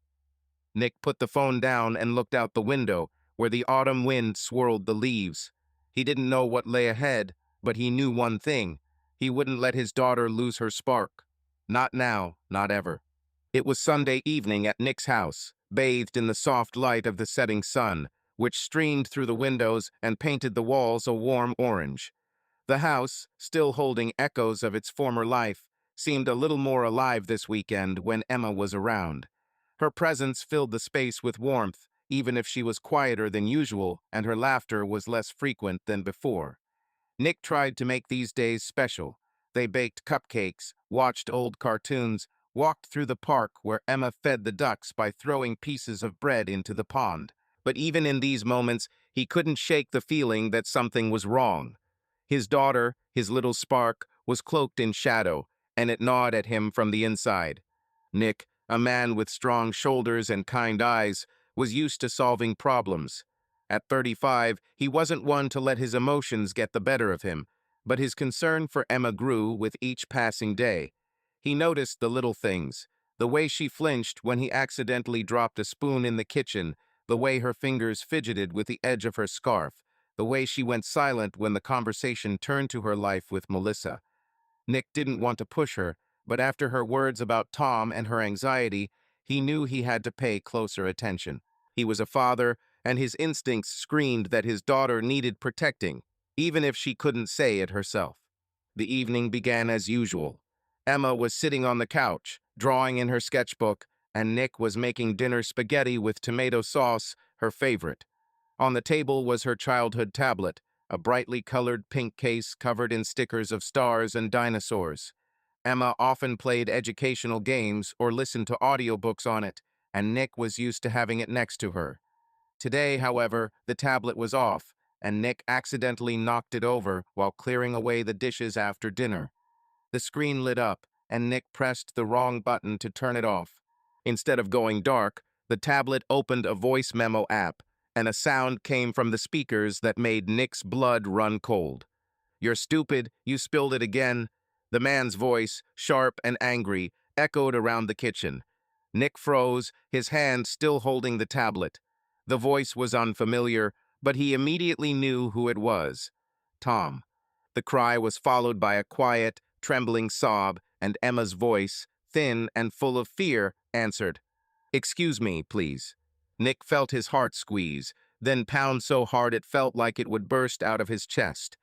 Nick put the phone down and looked out the window, where the autumn wind swirled the leaves. He didn't know what lay ahead, but he knew one thing. He wouldn't let his daughter lose her spark. Not now, not ever. It was Sunday evening at Nick's house, bathed in the soft light of the setting sun, which streamed through the windows and painted the walls a warm orange. The house, still holding echoes of its former life, seemed a little more alive this weekend when Emma was around. Her presence filled the space with warmth, even if she was quieter than usual and her laughter was less frequent than before. Nick tried to make these days special. They baked cupcakes, watched old cartoons, walked through the park where Emma fed the ducks by throwing pieces of bread into the pond. But even in these moments, he couldn't shake the feeling that something was wrong. His daughter, his little spark, was cloaked in shadow, and it gnawed at him from the inside. Nick, a man with strong shoulders and kind eyes, was used to solving problems. At 35, he wasn't one to let his emotions get the better of him, but his concern for Emma grew with each passing day. He noticed the little things, the way she flinched when he accidentally dropped a spoon in the kitchen, the way her fingers fidgeted with the edge of her scarf, the way she went silent when the conversation turned to her life with Melissa. Nick didn't want to push her, but after her words about Tom and her anxiety, he knew he had to pay closer attention. He was a father, and his instincts screamed that his daughter needed protecting, even if she couldn't say it herself. The evening began as usual. Emma was sitting on the couch, drawing in her sketchbook, and Nick was making dinner spaghetti with tomato sauce, her favorite. On the table was her childhood tablet, a brightly colored pink case covered in stickers of stars and dinosaurs. Emma often played educational games or listened to audiobooks on it, and Nick was used to having it next to her. Today, however, the tablet was off, and Nick accidentally knocked it over while clearing away the dishes after dinner. The screen lit up, and Nick pressed the wrong button to turn it off. Instead of going dark, the tablet opened a voice memo app, and a sound came from the speakers that made Nick's blood run cold. "You're stupid, you spilled it again." The man's voice, sharp and angry, echoed around the kitchen. Nick froze, his hand still holding the tablet. The voice was unfamiliar, but he immediately knew who it was. Tom. The cry was followed by a quiet, trembling sob, and Emma's voice, thin and full of fear, answered, "Excuse me, please." Nick felt his heart squeeze, then pound so hard it felt like it would burst out of his chest.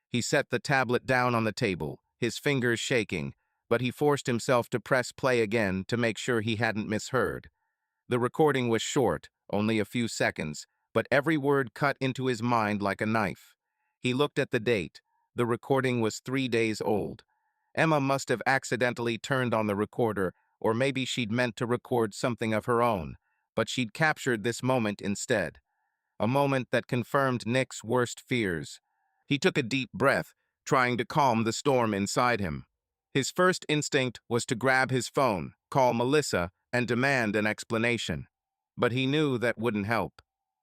He set the tablet down on the table, his fingers shaking, but he forced himself to press play again to make sure he hadn't misheard. The recording was short, only a few seconds, but every word cut into his mind like a knife. He looked at the date. The recording was 3 days old. Emma must have accidentally turned on the recorder, or maybe she'd meant to record something of her own, but she'd captured this moment instead. A moment that confirmed Nick's worst fears. He took a deep breath, trying to calm the storm inside him. His first instinct was to grab his phone, call Melissa, and demand an explanation. But he knew that wouldn't help.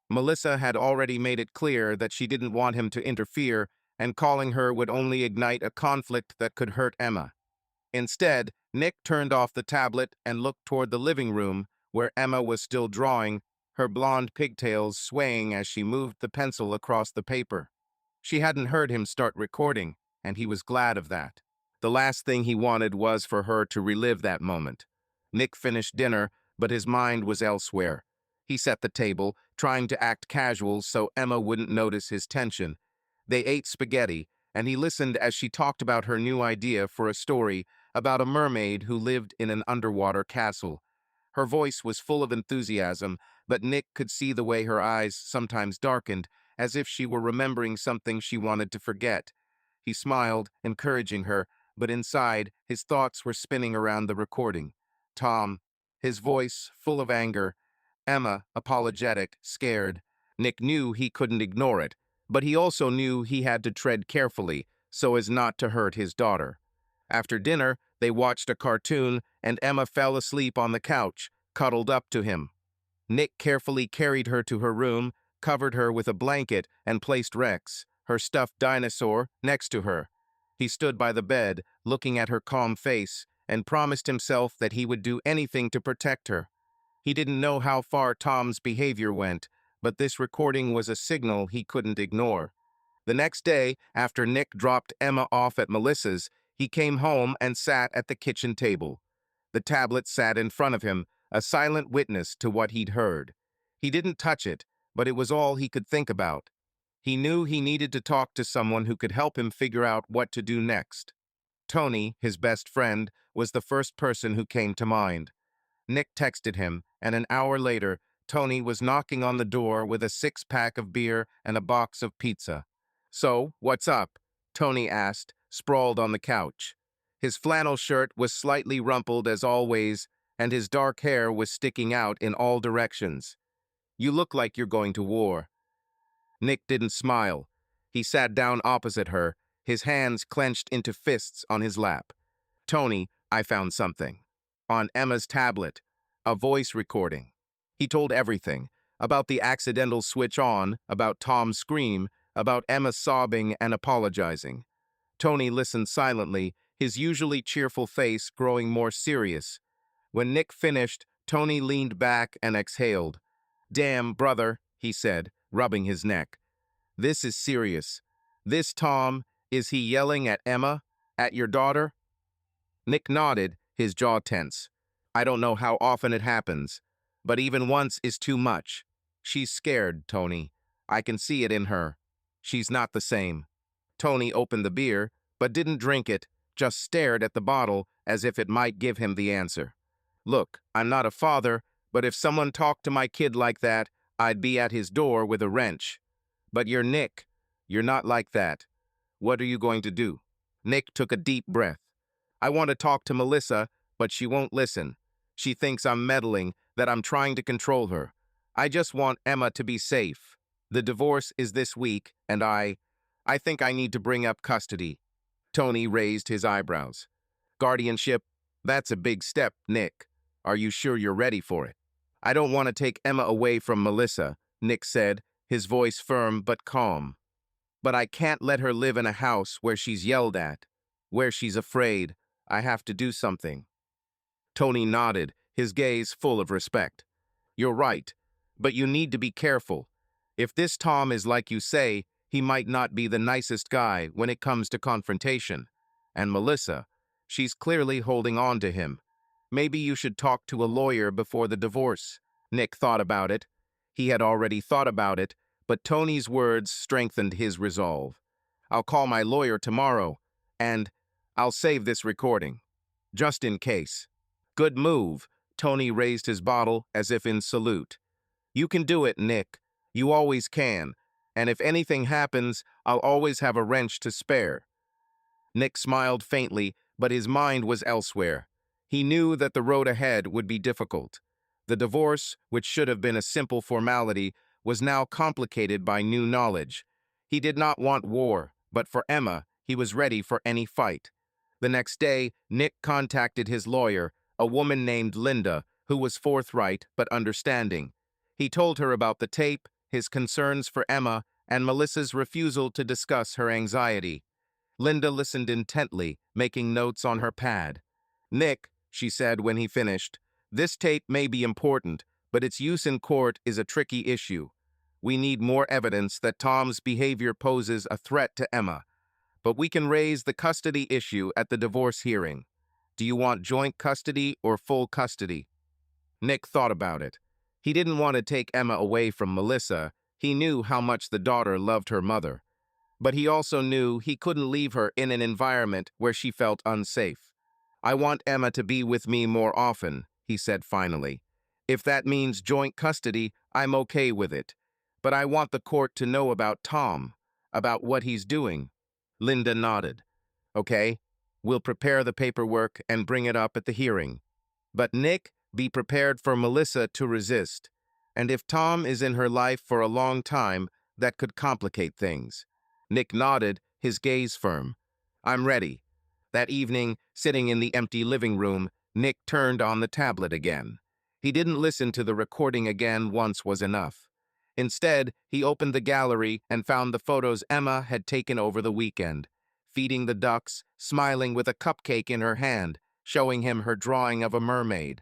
Melissa had already made it clear that she didn't want him to interfere, and calling her would only ignite a conflict that could hurt Emma. Instead, Nick turned off the tablet and looked toward the living room, where Emma was still drawing, her blonde pigtails swaying as she moved the pencil across the paper. She hadn't heard him start recording, and he was glad of that. The last thing he wanted was for her to relive that moment. Nick finished dinner, but his mind was elsewhere. He set the table, trying to act casual so Emma wouldn't notice his tension. They ate spaghetti, and he listened as she talked about her new idea for a story about a mermaid who lived in an underwater castle. Her voice was full of enthusiasm, but Nick could see the way her eyes sometimes darkened, as if she were remembering something she wanted to forget. He smiled, encouraging her, but inside, his thoughts were spinning around the recording. Tom, his voice full of anger. Emma, apologetic, scared. Nick knew he couldn't ignore it, but he also knew he had to tread carefully so as not to hurt his daughter. After dinner, they watched a cartoon, and Emma fell asleep on the couch, cuddled up to him. Nick carefully carried her to her room, covered her with a blanket, and placed Rex, her stuffed dinosaur, next to her. He stood by the bed, looking at her calm face, and promised himself that he would do anything to protect her. He didn't know how far Tom's behavior went, but this recording was a signal he couldn't ignore. The next day, after Nick dropped Emma off at Melissa's, he came home and sat at the kitchen table. The tablet sat in front of him, a silent witness to what he'd heard. He didn't touch it, but it was all he could think about. He knew he needed to talk to someone who could help him figure out what to do next. Tony, his best friend, was the first person who came to mind. Nick texted him, and an hour later, Tony was knocking on the door with a six-pack of beer and a box of pizza. "So, what's up?" Tony asked, sprawled on the couch. His flannel shirt was slightly rumpled as always, and his dark hair was sticking out in all directions. "You look like you're going to war." Nick didn't smile. He sat down opposite her, his hands clenched into fists on his lap. "Tony, I found something. On Emma's tablet. A voice recording." He told everything. About the accidental switch on, about Tom's scream, about Emma sobbing and apologizing. Tony listened silently, his usually cheerful face growing more serious. When Nick finished, Tony leaned back and exhaled. "Damn, brother," he said, rubbing his neck. "This is serious. This Tom, is he yelling at Emma? At your daughter?" Nick nodded, his jaw tense. "I don't know how often it happens, but even once is too much. She's scared, Tony. I can see it in her. She's not the same." Tony opened the beer, but didn't drink it, just stared at the bottle as if it might give him the answer. "Look, I'm not a father, but if someone talked to my kid like that, I'd be at his door with a wrench. But you're Nick. You're not like that. What are you going to do?" Nick took a deep breath. "I want to talk to Melissa, but she won't listen. She thinks I'm meddling, that I'm trying to control her. I just want Emma to be safe. The divorce is this week, and I think I need to bring up custody." Tony raised his eyebrows. "Guardianship? That's a big step, Nick. Are you sure you're ready for it?" "I don't want to take Emma away from Melissa," Nick said, his voice firm but calm. "But I can't let her live in a house where she's yelled at, where she's afraid. I have to do something." Tony nodded, his gaze full of respect. "You're right, but you need to be careful. If this Tom is like you say, he might not be the nicest guy when it comes to confrontation. And Melissa, she's clearly holding on to him. Maybe you should talk to a lawyer before the divorce." Nick thought about it. He had already thought about it, but Tony's words strengthened his resolve. "I'll call my lawyer tomorrow, and I'll save this recording, just in case." "Good move." Tony raised his bottle as if in salute. "You can do it, Nick. You always can. And if anything happens, I'll always have a wrench to spare." Nick smiled faintly, but his mind was elsewhere. He knew that the road ahead would be difficult. The divorce, which should have been a simple formality, was now complicated by new knowledge. He did not want war, but for Emma, he was ready for any fight. The next day, Nick contacted his lawyer, a woman named Linda, who was forthright but understanding. He told her about the tape, his concerns for Emma, and Melissa's refusal to discuss her anxiety. Linda listened intently, making notes on her pad. "Nick," she said when he finished, "this tape may be important, but its use in court is a tricky issue. We need more evidence that Tom's behavior poses a threat to Emma, but we can raise the custody issue at the divorce hearing. Do you want joint custody or full custody? Nick thought about it. He didn't want to take Emma away from Melissa. He knew how much the daughter loved her mother. But he also knew he couldn't leave her in an environment where she felt unsafe. I want Emma to be with me more often, he said finally. If that means joint custody, I'm okay with it. But I want the court to know about Tom, about what he's doing. Linda nodded. Okay, we'll prepare the paperwork and bring it up at the hearing. But Nick, be prepared for Melissa to resist. And if Tom is in her life for a long time, that could complicate things. Nick nodded, his gaze firm. I'm ready. That evening, sitting in the empty living room, Nick turned on the tablet again. He didn't listen to the recording again. Once was enough. Instead, he opened the gallery and found the photos Emma had taken over the weekend, feeding the ducks, smiling with a cupcake in her hand, showing him her drawing of a mermaid.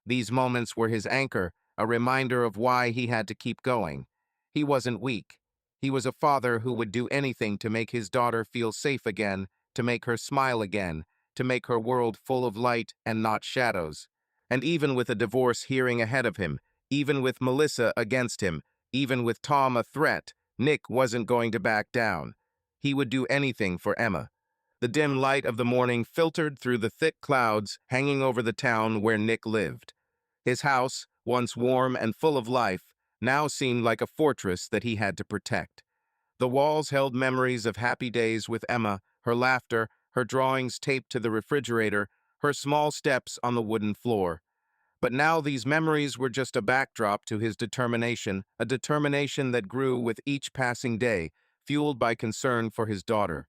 These moments were his anchor, a reminder of why he had to keep going. He wasn't weak. He was a father who would do anything to make his daughter feel safe again, to make her smile again, to make her world full of light and not shadows. And even with a divorce hearing ahead of him, even with Melissa against him, even with Tom a threat, Nick wasn't going to back down. He would do anything for Emma. The dim light of the morning filtered through the thick clouds hanging over the town where Nick lived. His house, once warm and full of life, now seemed like a fortress that he had to protect. The walls held memories of happy days with Emma, her laughter, her drawings taped to the refrigerator, her small steps on the wooden floor. But now these memories were just a backdrop to his determination, a determination that grew with each passing day, fueled by concern for his daughter.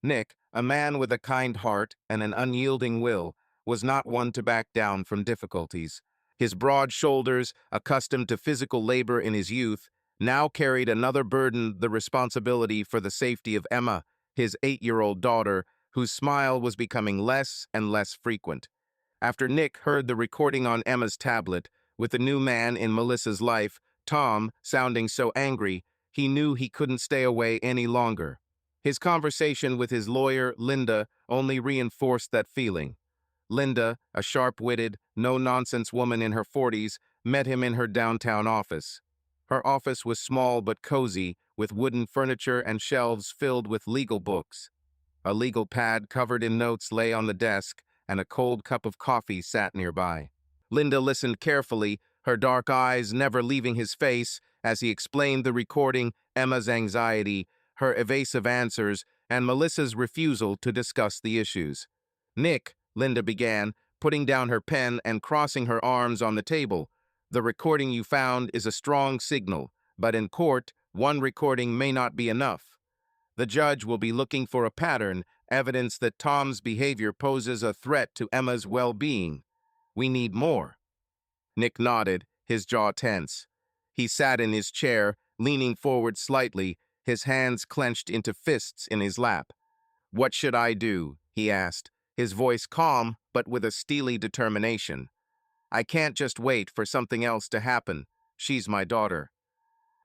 Nick, a man with a kind heart and an unyielding will, was not one to back down from difficulties. His broad shoulders, accustomed to physical labor in his youth, now carried another burden, the responsibility for the safety of Emma, his 8-year-old daughter, whose smile was becoming less and less frequent. After Nick heard the recording on Emma's tablet, with the new man in Melissa's life, Tom, sounding so angry, he knew he couldn't stay away any longer. His conversation with his lawyer, Linda, only reinforced that feeling. Linda, a sharp-witted, no-nonsense woman in her 40s, met him in her downtown office. Her office was small but cozy, with wooden furniture and shelves filled with legal books. A legal pad covered in notes lay on the desk, and a cold cup of coffee sat nearby. Linda listened carefully, her dark eyes never leaving his face, as he explained the recording, Emma's anxiety, her evasive answers, and Melissa's refusal to discuss the issues. Nick, Linda began, putting down her pen and crossing her arms on the table. The recording you found is a strong signal, but in court, one recording may not be enough. The judge will be looking for a pattern, evidence that Tom's behavior poses a threat to Emma's well-being. We need more. Nick nodded, his jaw tense. He sat in his chair, leaning forward slightly, his hands clenched into fists in his lap. What should I do? He asked, his voice calm but with a steely determination. I can't just wait for something else to happen. She's my daughter.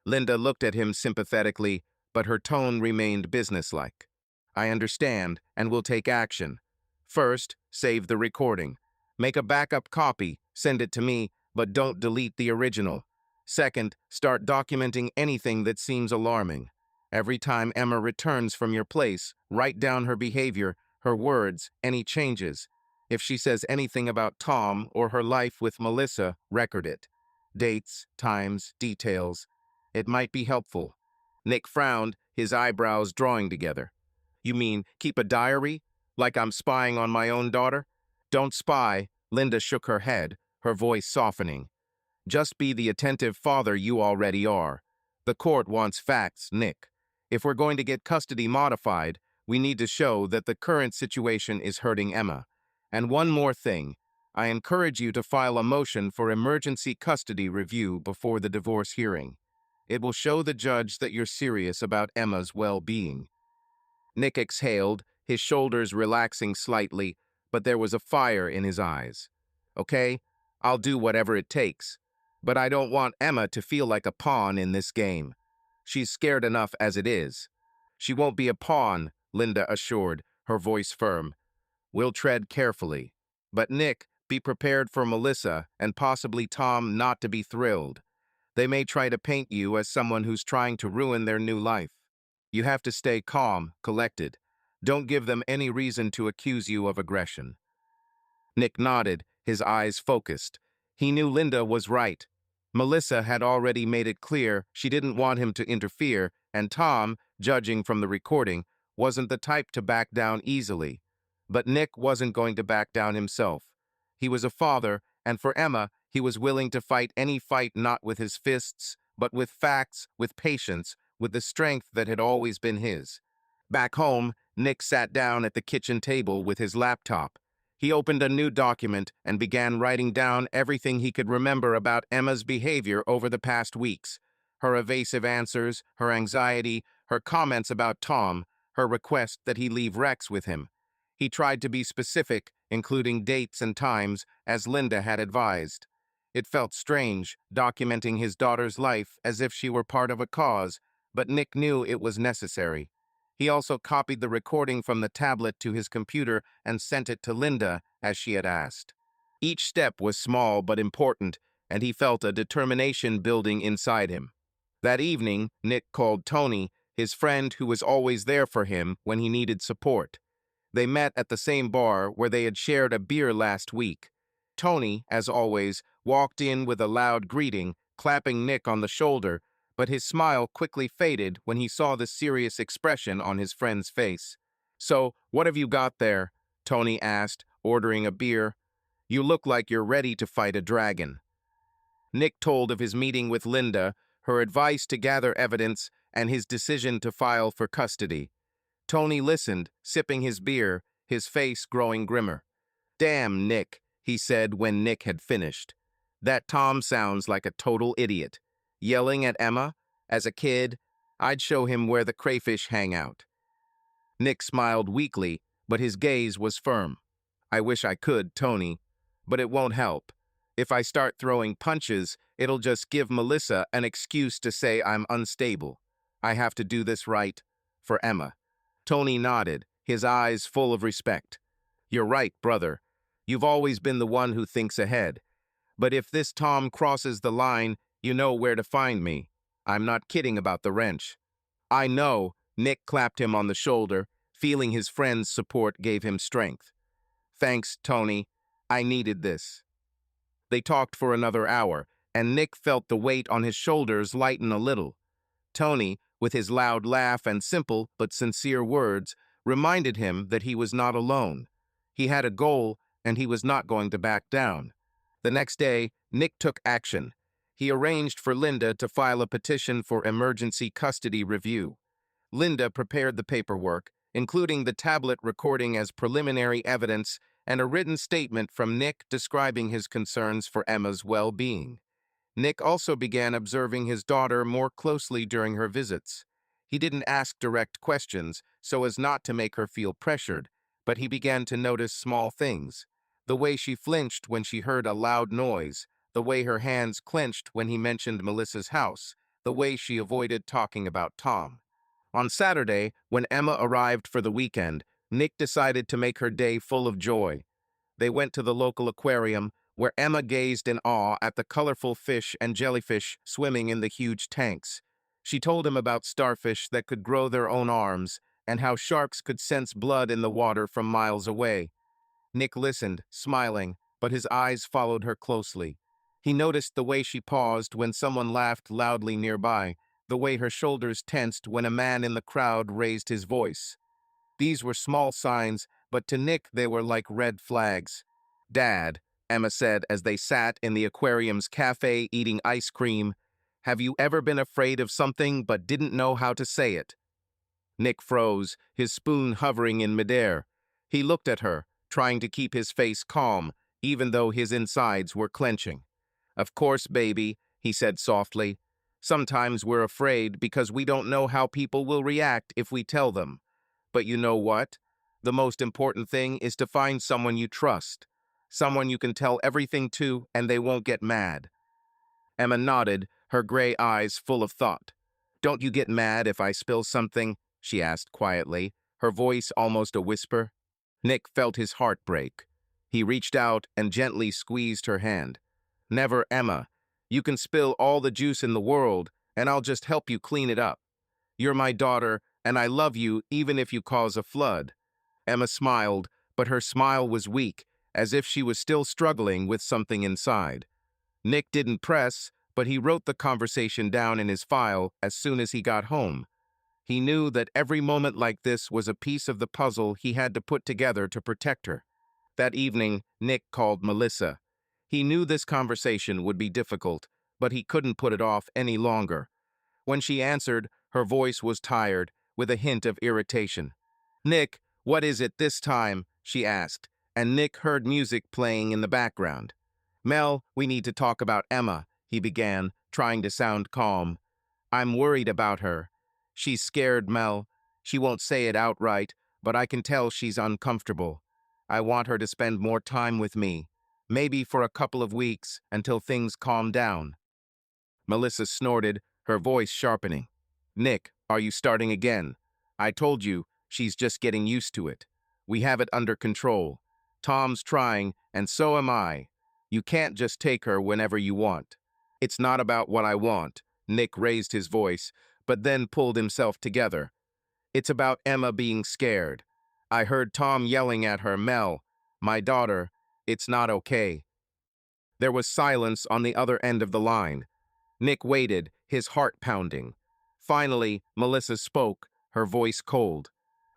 Linda looked at him sympathetically, but her tone remained businesslike. I understand and will take action. First, save the recording. Make a backup copy, send it to me, but don't delete the original. Second, start documenting anything that seems alarming. Every time Emma returns from your place, write down her behavior, her words, any changes. If she says anything about Tom or her life with Melissa, record it. Dates, times, details. It might be helpful. Nick frowned, his eyebrows drawing together. You mean keep a diary? Like I'm spying on my own daughter? Don't spy. Linda shook her head, her voice softening. Just be the attentive father you already are. The court wants facts, Nick. If we're going to get custody modified, we need to show that the current situation is hurting Emma. And one more thing. I encourage you to file a motion for emergency custody review before the divorce hearing. It will show the judge that you're serious about Emma's well-being. Nick exhaled, his shoulders relaxing slightly, but there was a fire in his eyes. Okay, I'll do whatever it takes. But I don't want Emma to feel like a pawn in this game. She's scared enough as it is. She won't be a pawn, Linda assured, her voice firm. We'll tread carefully. But Nick, be prepared for Melissa and possibly Tom not to be thrilled. They may try to paint you as someone who's trying to ruin their new life. You have to stay calm, collected. Don't give them any reason to accuse you of aggression. Nick nodded, his eyes focused. He knew Linda was right. Melissa had already made it clear she didn't want him to interfere, and Tom, judging from the recording, wasn't the type to back down easily. But Nick wasn't going to back down himself. He was a father, and for Emma, he was willing to fight any fight not with his fists, but with facts, with patience, with the strength that had always been his. Back home, Nick sat down at the kitchen table with his laptop. He opened a new document and began writing down everything he could remember about Emma's behavior over the past weeks. Her evasive answers, her anxiety, her comments about Tom, her request that he leave Rex with him. He tried to be specific, including dates and times, as Linda had advised. It felt strange, documenting his daughter's life as if she were part of a cause, but Nick knew it was necessary. He also copied the recording from the tablet to his computer and sent it to Linda, as she had asked. Each step was small but important, and he felt a determination building inside him. That evening, Nick called Tony, his friend who was always there for him when he needed support. They met at the same bar where they had shared a beer last week. Tony, as always, walked in with a loud greeting, clapping Nick on the shoulder, but his smile quickly faded when he saw the serious expression on his friend's face. "So, what have you got there?" Tony asked, ordering a beer. "You look like you're ready to fight a dragon." Nick told of his meeting with Linda, her advice to gather evidence, and his decision to file for custody. Tony listened, sipping his beer, his face growing grimmer. "Damn, Nick," he said when Nick had finished. "That Tom sounds like a total idiot. Yelling at Emma? As a kid, I'd show him where the crayfish hang out." Nick smiled weakly, but his gaze was firm. "I wish I could, Tony, but it won't help. If I start throwing punches, it'll just give Melissa an excuse to say I'm unstable. I have to do this right, for Emma." Tony nodded, his eyes full of respect. "You're right, brother. You've always been the one who thinks ahead. But if this Tom crosses the line, you know where to find me. I'm not kidding about the wrench." "I know," Nick clapped him on the shoulder, feeling his friend's support gave him strength. "Thanks, Tony. I needed this." They talked for another hour, and Nick felt the weight on his shoulders lighten a little. Tony, with his loud laugh and simple but sincere words, reminded him that he was not alone. He had a goal, and he was not going to back down. The next day, Nick took action. He arranged for Linda to file a petition for emergency custody review. Linda prepared the paperwork, including the tablet recording as preliminary evidence and a written statement from Nick describing his concerns for Emma's well-being. Nick also began observing his daughter more closely during her visits. He didn't ask direct questions so as not to make her feel pressured, but he began to notice small things. The way she flinched when she heard a loud noise, the way her hands clenched when he mentioned Melissa's house, the way she avoided talking about Tom. On Saturday, when Emma arrived for the weekend, Nick decided to make her day full of joy. They went to the local aquarium, where Emma gazed in awe at the colorful fish and jellyfish swimming in the huge tanks. She told him about starfish that could grow their own arms, and how sharks could sense blood in the water from miles away. Nick listened, smiling, but his eyes followed her closely. He noticed the way she paused when someone laughed loudly nearby, the way her shoulders tensed when a man in the crowd raised his voice. These were small signs, but to Nick they were like red flags. "Dad," Emma said as they sat in the aquarium's cafe eating ice cream, "have you ever been afraid of something but didn't know how to say it?" Nick froze, his spoon hovering in midair. He looked at her, trying to keep his face calm, even though his insides were clenching. "Of course, baby," he said softly. "Sometimes we're afraid because we don't know how people will react if we tell them. But you know what? The most important thing is to find someone you trust, someone you can tell everything to and they won't get mad." Emma nodded, her gray eyes full of thought. "Don't you get mad if I spill something?" she asked quietly, her voice almost a whisper. Nick felt his heart break. He reached out and gently squeezed her hand. "Never, Emma. You can spill all the juice in the world, and I'll just help you clean it up. You're my daughter, and I love you even if you cause a flood." Emma smiled, but her smile was weak, as if she was still struggling with something inside. Nick didn't press, but he wrote the conversation down in his file as soon as he got home. He knew that every moment like this was a piece of the puzzle he had to put together to protect her. That evening, Nick called Melissa. He knew this conversation would be difficult, but he couldn't put it off any longer. When she answered, her voice was tired, with a hint of irritation. "Nick, what is it this time?" she asked, and Nick heard music playing in the background. "Mel, we need to talk about Emma," he began, trying to sound calm. "I'm worried about her. She's scared, Mel. She won't say it outright, but I can tell she's uncomfortable. I want her to spend more time with me, maybe for a couple of weeks until things calm down." Melissa snorted, her voice sharpening. "Nick, are you starting again? I told you, she's just getting used to it. We have it under control. Tom's trying, and so am I. You can't just take her whenever you want." "It's not about what I want," Nick raised his voice, but then pulled himself together. "It's about Emma being scared. I heard Tom yelling at her, 'Mel, my daughter, it's not okay.'" There was silence on the other end of the line. Nick waited, his heart pounding. Finally, Melissa spoke, her voice cold.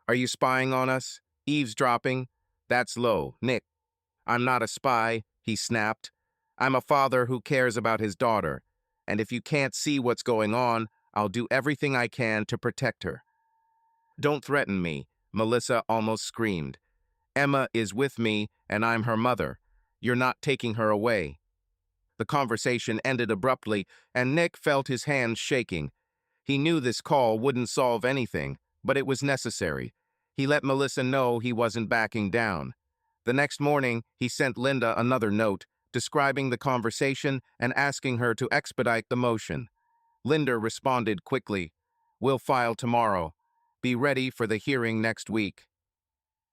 "Are you spying on us? Eavesdropping? That's low, Nick." "I'm not a spy," he snapped. "I'm a father who cares about his daughter. And if you can't see what's going on, I'll do everything I can to protect her." "Don't threaten me," Melissa almost screamed. "Emma is with me, and I'm her mother. You're not taking her away." The conversation ended abruptly, and Nick felt his hands shaking. He knew this call wouldn't solve anything, but it was necessary. He let Melissa know he wasn't backing down. The next morning, he sent Linda another note, describing the conversation and asking her to expedite the motion. Linda responded quickly, "We'll file tomorrow. Be ready for the hearing next week."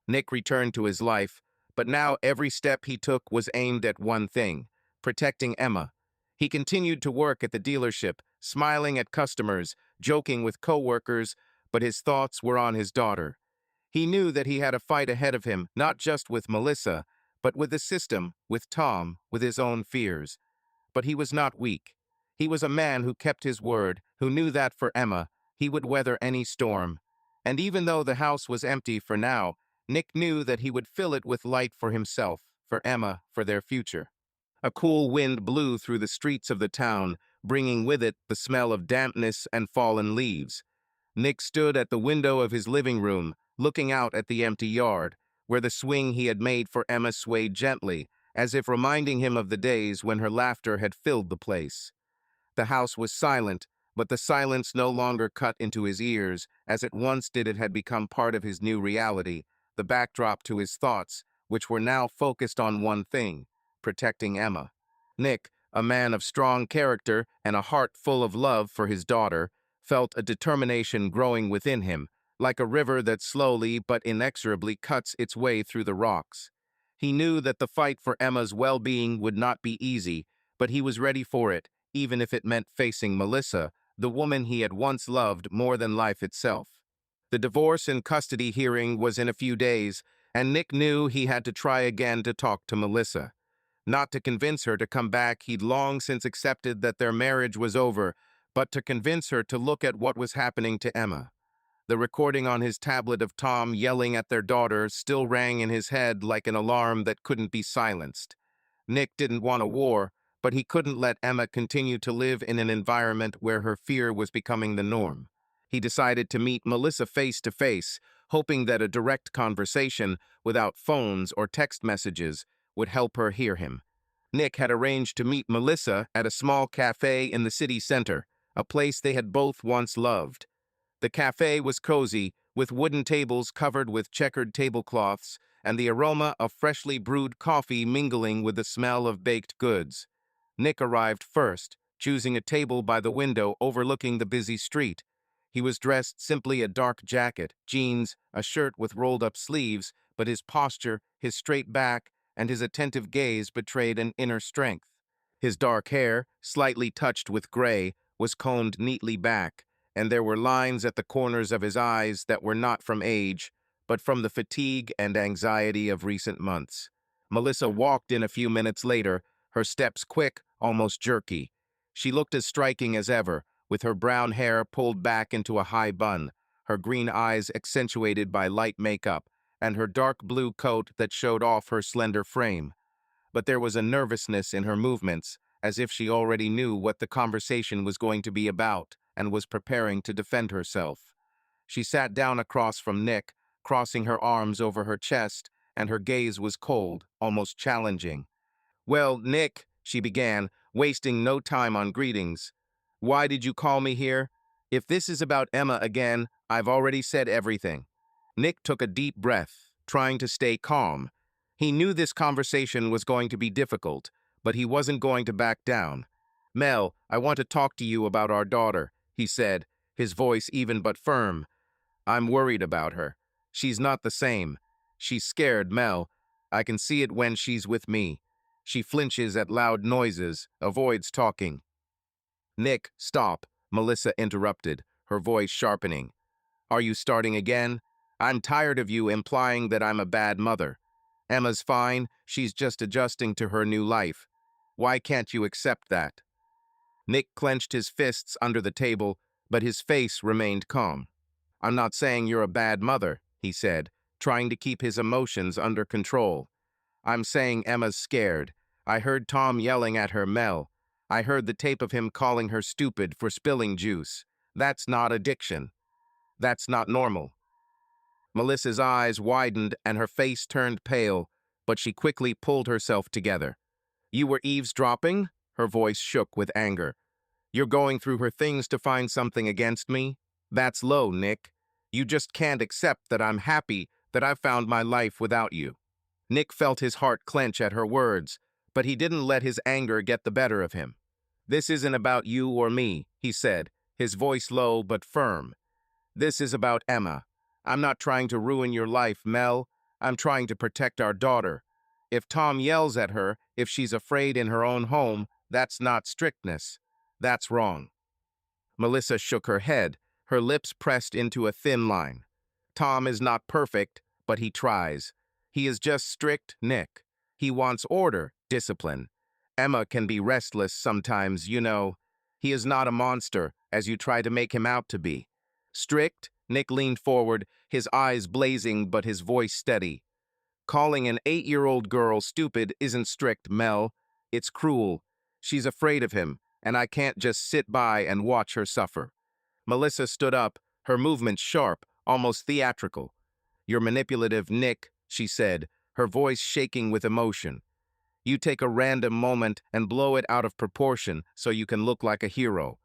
Nick returned to his life, but now every step he took was aimed at one thing: protecting Emma. He continued to work at the dealership, smiling at customers, joking with coworkers, but his thoughts were on his daughter. He knew that he had a fight ahead of him, not just with Melissa, but with the system, with Tom, with his own fears. But he was not weak. He was a man who kept his word, who knew that for Emma, he would weather any storm. And even though the house was empty for now, Nick knew that he would fill it with light for himself, for Emma, for their future. A cool wind blew through the streets of the town, bringing with it the smell of dampness and fallen leaves. Nick stood at the window of his living room, looking out at the empty yard, where the swing he had made for Emma swayed gently, as if reminding him of the days when her laughter had filled the place. The house was silent, but the silence no longer cut into his ears, as it once did. It had become part of his new reality, the backdrop to his thoughts, which were now focused on one thing: protecting Emma. Nick, a man of strong character and a heart full of love for his daughter, felt a determination growing within him, like a river that slowly but inexorably cuts its way through the rocks. He knew that the fight for Emma's well-being would not be easy, but he was ready for it, even if it meant facing Melissa, the woman he had once loved more than life itself. The divorce and custody hearing was in a few days, and Nick knew he had to try again to talk to Melissa. Not to convince her to come back, he'd long since accepted that their marriage was over, but to convince her to look at what was happening to Emma. The recording on his tablet of Tom yelling at their daughter still rang in his head like an alarm that couldn't be silenced. Nick didn't want a war, but he couldn't let Emma continue to live in an environment where her fear was becoming the norm. He decided to meet Melissa face to face, hoping that a direct conversation, without phones or text messages, would help her hear him. Nick had arranged to meet Melissa at a small cafe in the city center, a place they had both once loved. The cafe was cozy, with wooden tables covered with checkered tablecloths, and the aroma of freshly brewed coffee mingling with the smell of baked goods. Nick arrived first, choosing a table by the window overlooking the busy street. He was dressed simply a dark jacket, jeans, a shirt with rolled-up sleeves, but his posture, his straight back, and his attentive gaze betrayed an inner strength. His dark hair, slightly touched with gray, was combed neatly back, and there were lines at the corners of his eyes that were not from age, but from the fatigue and anxiety of recent months. Melissa walked in a few minutes later, her steps quick, almost jerky. She looked as striking as ever, with her brown hair pulled back into a high bun, her green eyes accentuated by light makeup, and her dark blue coat that showed off her slender frame. But there was a nervousness in her movements, as if she already knew what the conversation was going to be about and was preparing to defend herself. She sat down across from Nick, crossing her arms over her chest, and her gaze was cold, almost challenging. "Well, Nick," she began, wasting no time on greetings. "Why did you call me here? If this is about Emma again, I've already said everything." Nick took a deep breath, trying to stay calm. He knew this conversation was going to be difficult, but he wasn't going to back down. "Mel, I want to talk to you about our daughter," he said, his voice even but firm. "I'm worried about her. She's not the same. She's scared, Mel. I can see it when she's with me. She flinches at loud noises, avoids talking." "Nick, stop," Melissa interrupted, her voice sharpening. "Are you starting again? I'm tired of you implying that I'm a bad mother. Emma's fine, she's just adjusting to her new life. Why can't you accept that?" Nick clenched his fists under the table, but his face remained calm. "I'm not saying you're a bad mother," he said, trying to keep his emotions under control. "I'm saying Emma's scared. I heard Tom yelling at her, Mel. I heard the tape of him calling her stupid for spilling juice. That's not addiction. That's not normal." Melissa's eyes widened and her face turned pale, but she quickly pulled herself together. "You were eavesdropping?" Her voice shook with anger. "You're going through her things to find something against me? That's low, Nick. You just can't accept that I'm happy that I've found my life without you." Nick felt his heart clench at her words, but he didn't let his anger get the better of him. "This isn't about you or me," he said, his voice low but firm. "This is about Emma. I'm not trying to ruin your life, Mel. I'm trying to protect our daughter. If Tom yells at her, if she's afraid in her own home, that's not strictness. That's wrong." Melissa shook her head, her lips pressed into a thin line. "Tom is not perfect, but he tries. He is just strict, Nick. He wants order, discipline. Emma can be restless sometimes, you know. He is not a monster, as you try to make him out to be." "Strict?" Nick leaned forward, his eyes blazing but his voice steady. "Calling an 8-year-old girl stupid isn't strict, Mel. It's cruel. She's afraid of him, and I can't just sit by and watch her suffer." Melissa stood up, her movements sharp, almost theatrical. "You're manipulative, Nick," she said, her voice shaking with emotion. "You take a random moment and blow it out of proportion so you can look like a hero.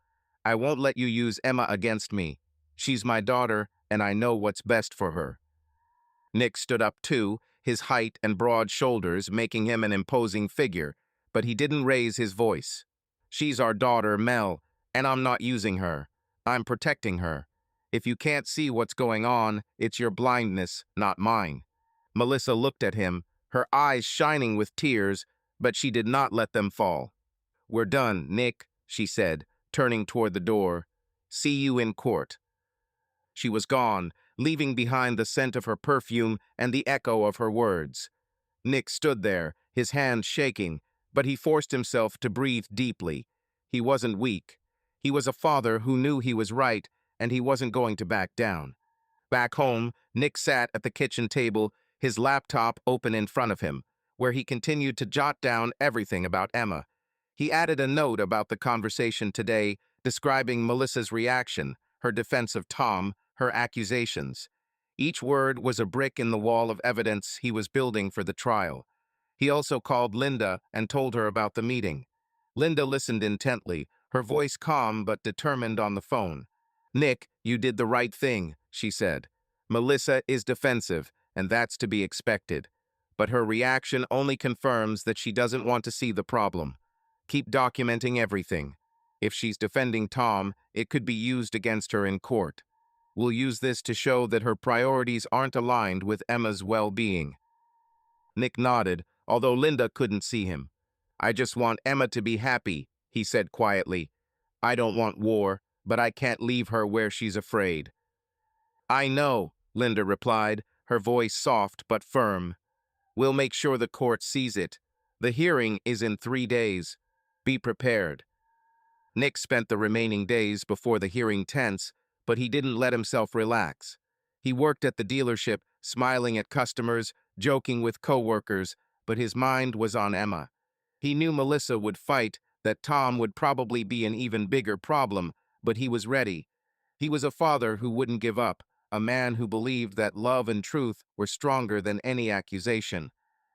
I won't let you use Emma against me. She's my daughter, and I know what's best for her." Nick stood up too, his height and broad shoulders making him an imposing figure, but he didn't raise his voice. "She's our daughter, Mel, and I'm not using her. I'm protecting her. If you can't see what's going on, it's your blindness, not mine." Melissa looked at him, her eyes shining with tears, but she did not let them fall. "We're done, Nick," she said, turning toward the door. "See you in court." She was gone, leaving behind the scent of her perfume and the echo of her words. Nick stood there, his hands shaking, but he forced himself to breathe deeply. He wasn't weak. He was a father who knew he was right, and he wasn't going to back down. Back home, Nick sat at the kitchen table, his laptop open in front of him, where he continued to jot down everything about Emma. He added a note about the conversation today, describing Melissa's reaction, her defense of Tom, her accusations. Each word was a brick in the wall of evidence he was building for the trial. He also called Linda and told her about the meeting. Linda listened intently, her voice calm but determined on the phone. "Nick, you did the right thing," she said. "Melissa is defensive, and that's to be expected. But her reaction only confirms that she doesn't want to see the problem. Keep documenting everything. If she's defending Tom, it could be used against her in court. We'll use this to show that her priorities aren't aligned with Emma's well-being. Nick nodded, although Linda couldn't see him. I just want Emma to be happy, he said quietly. I don't want war, but I can't leave her where she's afraid. I know, Linda replied, her voice soft but firm. We'll make sure the court sees it. The hearing is in 3 days. Be prepared. Nick spent the remaining days before the hearing tense, but he didn't let himself relax. He worked at the dealership, smiling at customers, joking with coworkers, but his mind was on Emma. He knew Melissa would fight, that Tom would probably be an even bigger problem, but he was ready. He was a father who wouldn't give up, a man who believed that love and truth were stronger than any accusation.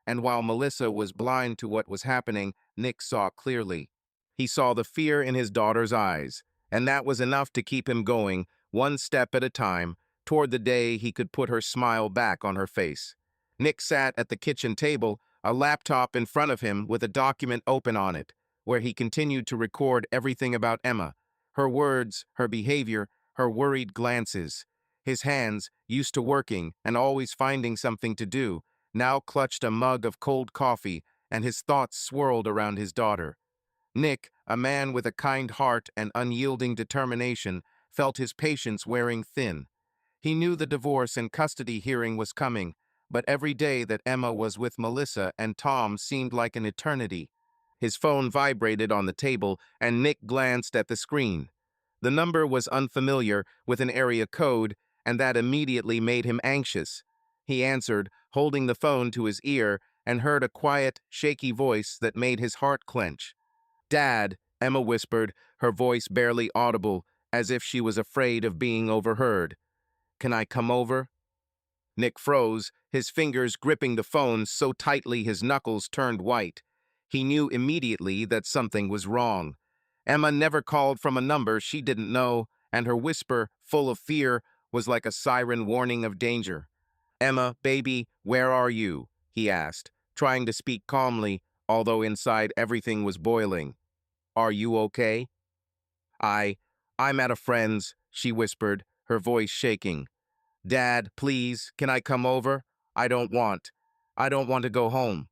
And while Melissa was blind to what was happening, Nick saw clearly. He saw the fear in his daughter's eyes, and that was enough to keep him going, one step at a time, toward the day he could put her smile back on her face. Nick sat at the kitchen table, a laptop in front of him with a document open on it, where he continued to record everything about Emma, her words, her behavior, her worried glances. His hands, used to working and always finding something to do, now clutched a mug of cold coffee, and his thoughts swirled around his daughter. Nick, a man with a kind heart and unyielding determination, felt his patience wearing thin. He knew the divorce and custody hearing was coming, but every day that Emma was with Melissa and Tom seemed like an eternity. His phone vibrated on the table, and Nick glanced at the screen. The number was unfamiliar, with an area code, and that immediately made him anxious. He answered, holding the phone to his ear, and heard a quiet, shaky voice that made his heart clench. Dad, Emma whispered, her voice barely audible, as if she was afraid of being overheard. Can I come over? Nick froze, his fingers gripping the phone so tightly his knuckles turned white. He knew immediately that something was wrong. Emma never called from a number she didn't know, and her whisper, full of fear, was like a siren warning of danger. Emma, baby, where are you? He asked, trying to speak calmly, although inside everything was boiling. Are you okay? I'm at a friend's, she whispered, her voice shaking. Dad, please, can I come over? I don't want to go home.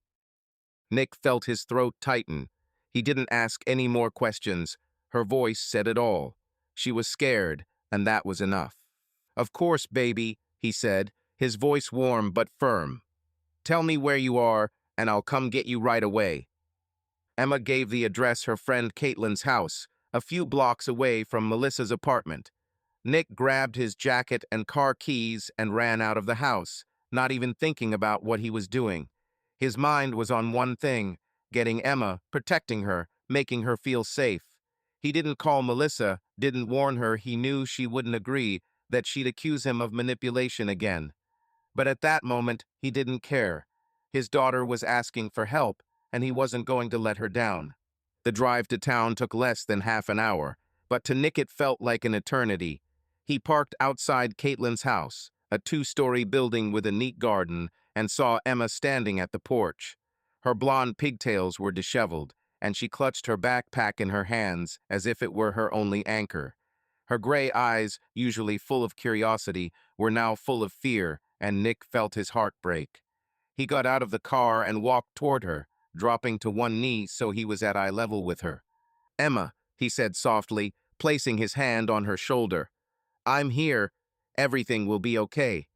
Nick felt his throat tighten. He didn't ask any more questions. Her voice said it all. She was scared, and that was enough. Of course, baby, he said, his voice warm but firm. Tell me where you are, and I'll come get you right away. Emma gave the address her friend Caitlin's house, a few blocks away from Melissa's apartment. Nick grabbed his jacket and car keys and ran out of the house, not even thinking about what he was doing. His mind was on one thing, getting Emma, protecting her, making her feel safe. He didn't call Melissa, didn't warn her he knew she wouldn't agree, that she'd accuse him of manipulation again. But at that moment, he didn't care. His daughter was asking for help, and he wasn't going to let her down. The drive to town took less than half an hour, but to Nick it felt like an eternity. He parked outside Caitlin's house, a 2-story building with a neat garden, and saw Emma standing at the porch. Her blonde pigtails were disheveled, and she clutched her backpack in her hands as if it were her only anchor. Her gray eyes, usually full of curiosity, were now full of fear, and Nick felt his heart break. He got out of the car and walked toward her, dropping to one knee so he was at eye level with her. Emma, he said softly, placing his hand on her shoulder. I'm here. Everything will be okay.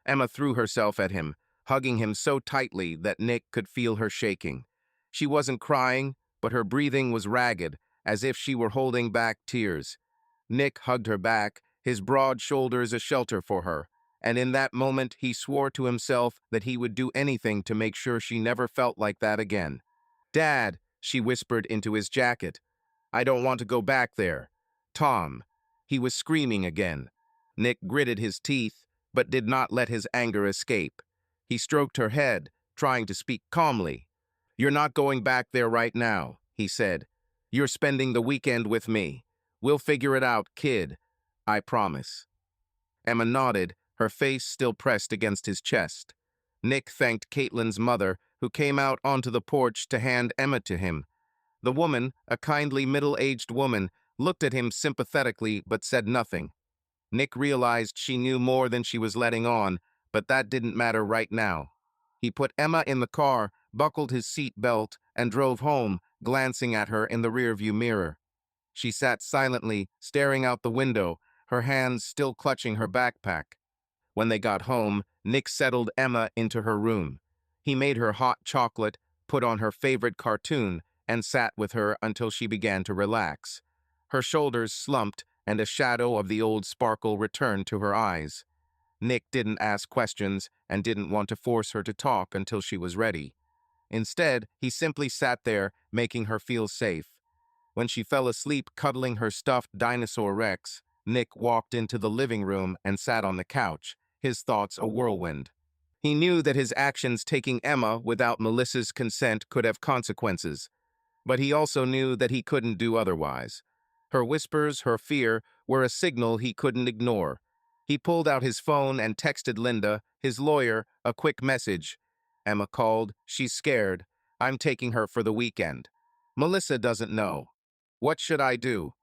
Emma threw herself at him, hugging him so tightly that Nick could feel her shaking. She wasn't crying, but her breathing was ragged, as if she were holding back tears. Nick hugged her back, his broad shoulders a shelter for her, and in that moment he swore to himself that he would do anything to make sure she never felt like that again. Dad, she whispered into his jacket. I don't want to go back there. Tom. He was screaming again. Nick gritted his teeth, but did not let his anger escape. He stroked her head, trying to speak calmly. You're not going back there right now, he said. You're spending the weekend with me. We'll figure it out, kid. I promise. Emma nodded, her face still pressed against his chest. Nick thanked Caitlin's mother, who came out onto the porch to hand Emma to him. The woman, a kindly middle-aged woman, looked at him sympathetically but said nothing. Nick realized she knew more than she was letting on, but that didn't matter right now. He put Emma in the car, buckled his seat belt, and drove home, glancing at her in the rearview mirror. She sat silently, staring out the window, her hands still clutching her backpack. When they got home, Nick settled Emma into her room. He made her hot chocolate, put on her favorite cartoon, and sat with her until she began to relax. Her shoulders slumped, and a shadow of the old sparkle returned to her eyes. Nick didn't ask questions and didn't want to force her to talk until she was ready. Instead, he simply sat there, making her feel safe. When she fell asleep cuddling her stuffed dinosaur Rex, Nick walked into the living room and sat on the couch, his thoughts a whirlwind. He knew that his actions taking Emma without Melissa's consent could have consequences, but he also knew that he couldn't do otherwise. Her whispers, her fear, were a signal he couldn't ignore. He pulled out his phone and texted Linda, his lawyer, a quick message. Emma called. She's scared. I'm taking her for the weekend. Melissa doesn't know. What should I do?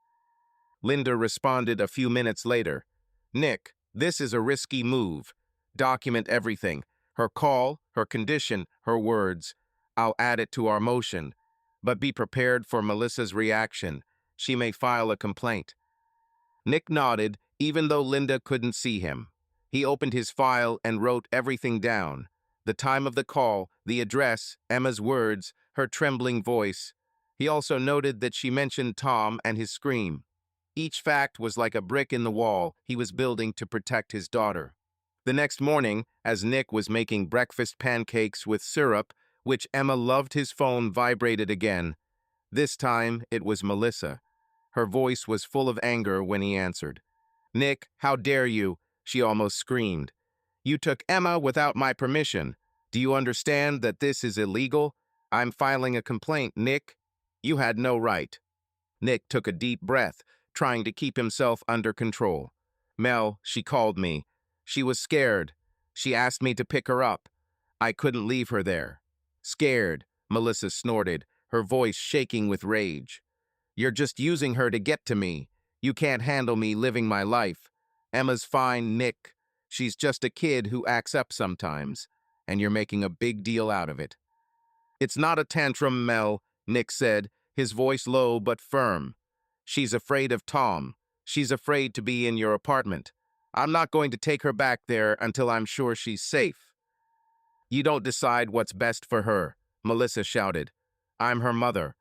Linda responded a few minutes later. Nick, this is a risky move. Document everything. Her call, her condition, her words. I'll add it to our motion. But be prepared for Melissa's reaction. She may file a complaint. Nick nodded, even though Linda couldn't see him. He opened his file and wrote everything down. The time of the call, the address, Emma's words, her trembling voice. He also noted that she mentioned Tom and his scream. Each fact was like a brick in the wall he was building to protect his daughter. The next morning, as Nick was making breakfast pancakes with syrup, which Emma loved, his phone vibrated again. This time, it was Melissa. Her voice was full of anger when he answered. Nick, how dare you? She almost screamed. You took Emma without my permission. Do you understand that this is illegal? I'm filing a complaint, Nick. You had no right. Nick took a deep breath, trying to keep himself under control. Mel, she called me. She was scared. She asked me to pick her up. I couldn't leave her there. Scared, Melissa snorted, her voice shaking with rage. You're just using her to get to me. You can't handle me living my life. Emma's fine, Nick. She's just a kid who acts up sometimes, and you're making a big deal out of it. It's not a tantrum, Mel, Nick said, his voice low but firm. She's afraid of Tom. She's afraid to be in your apartment. I'm not going to take her back there until I'm sure she's safe. You don't decide what's best for her, Melissa shouted. I'm her mother.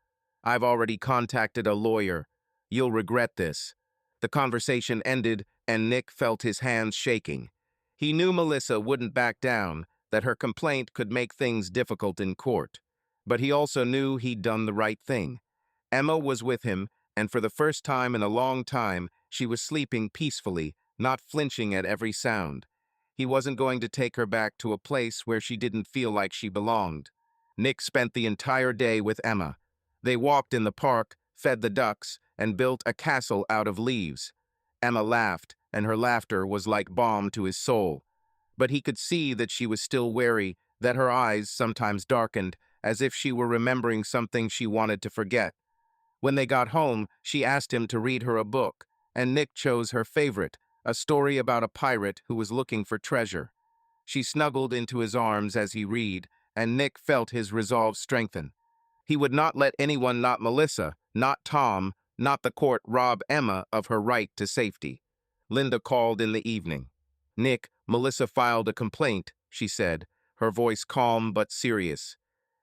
I've already contacted a lawyer. You'll regret this. The conversation ended, and Nick felt his hands shaking. He knew Melissa wouldn't back down, that her complaint could make things difficult in court. But he also knew he'd done the right thing. Emma was with him, and for the first time in a long time, she was sleeping peacefully, not flinching at every sound. He wasn't going to take her back to a place where she didn't feel like she belonged. Nick spent the entire day with Emma. They walked in the park, fed the ducks, and built a castle out of leaves. Emma laughed, and her laughter was like balm to his soul. But he could see that she was still wary, that her eyes sometimes darkened, as if she were remembering something she wanted to forget. When they got home, she asked him to read her a book, and Nick chose her favorite, a story about a pirate who was looking for treasure. She snuggled into his arms as he read, and Nick felt his resolve strengthen. He would not let anyone, not Melissa, not Tom, not the court, rob Emma of her right to safety. Linda called in the evening. Nick, Melissa filed a complaint, she said, her voice calm but serious.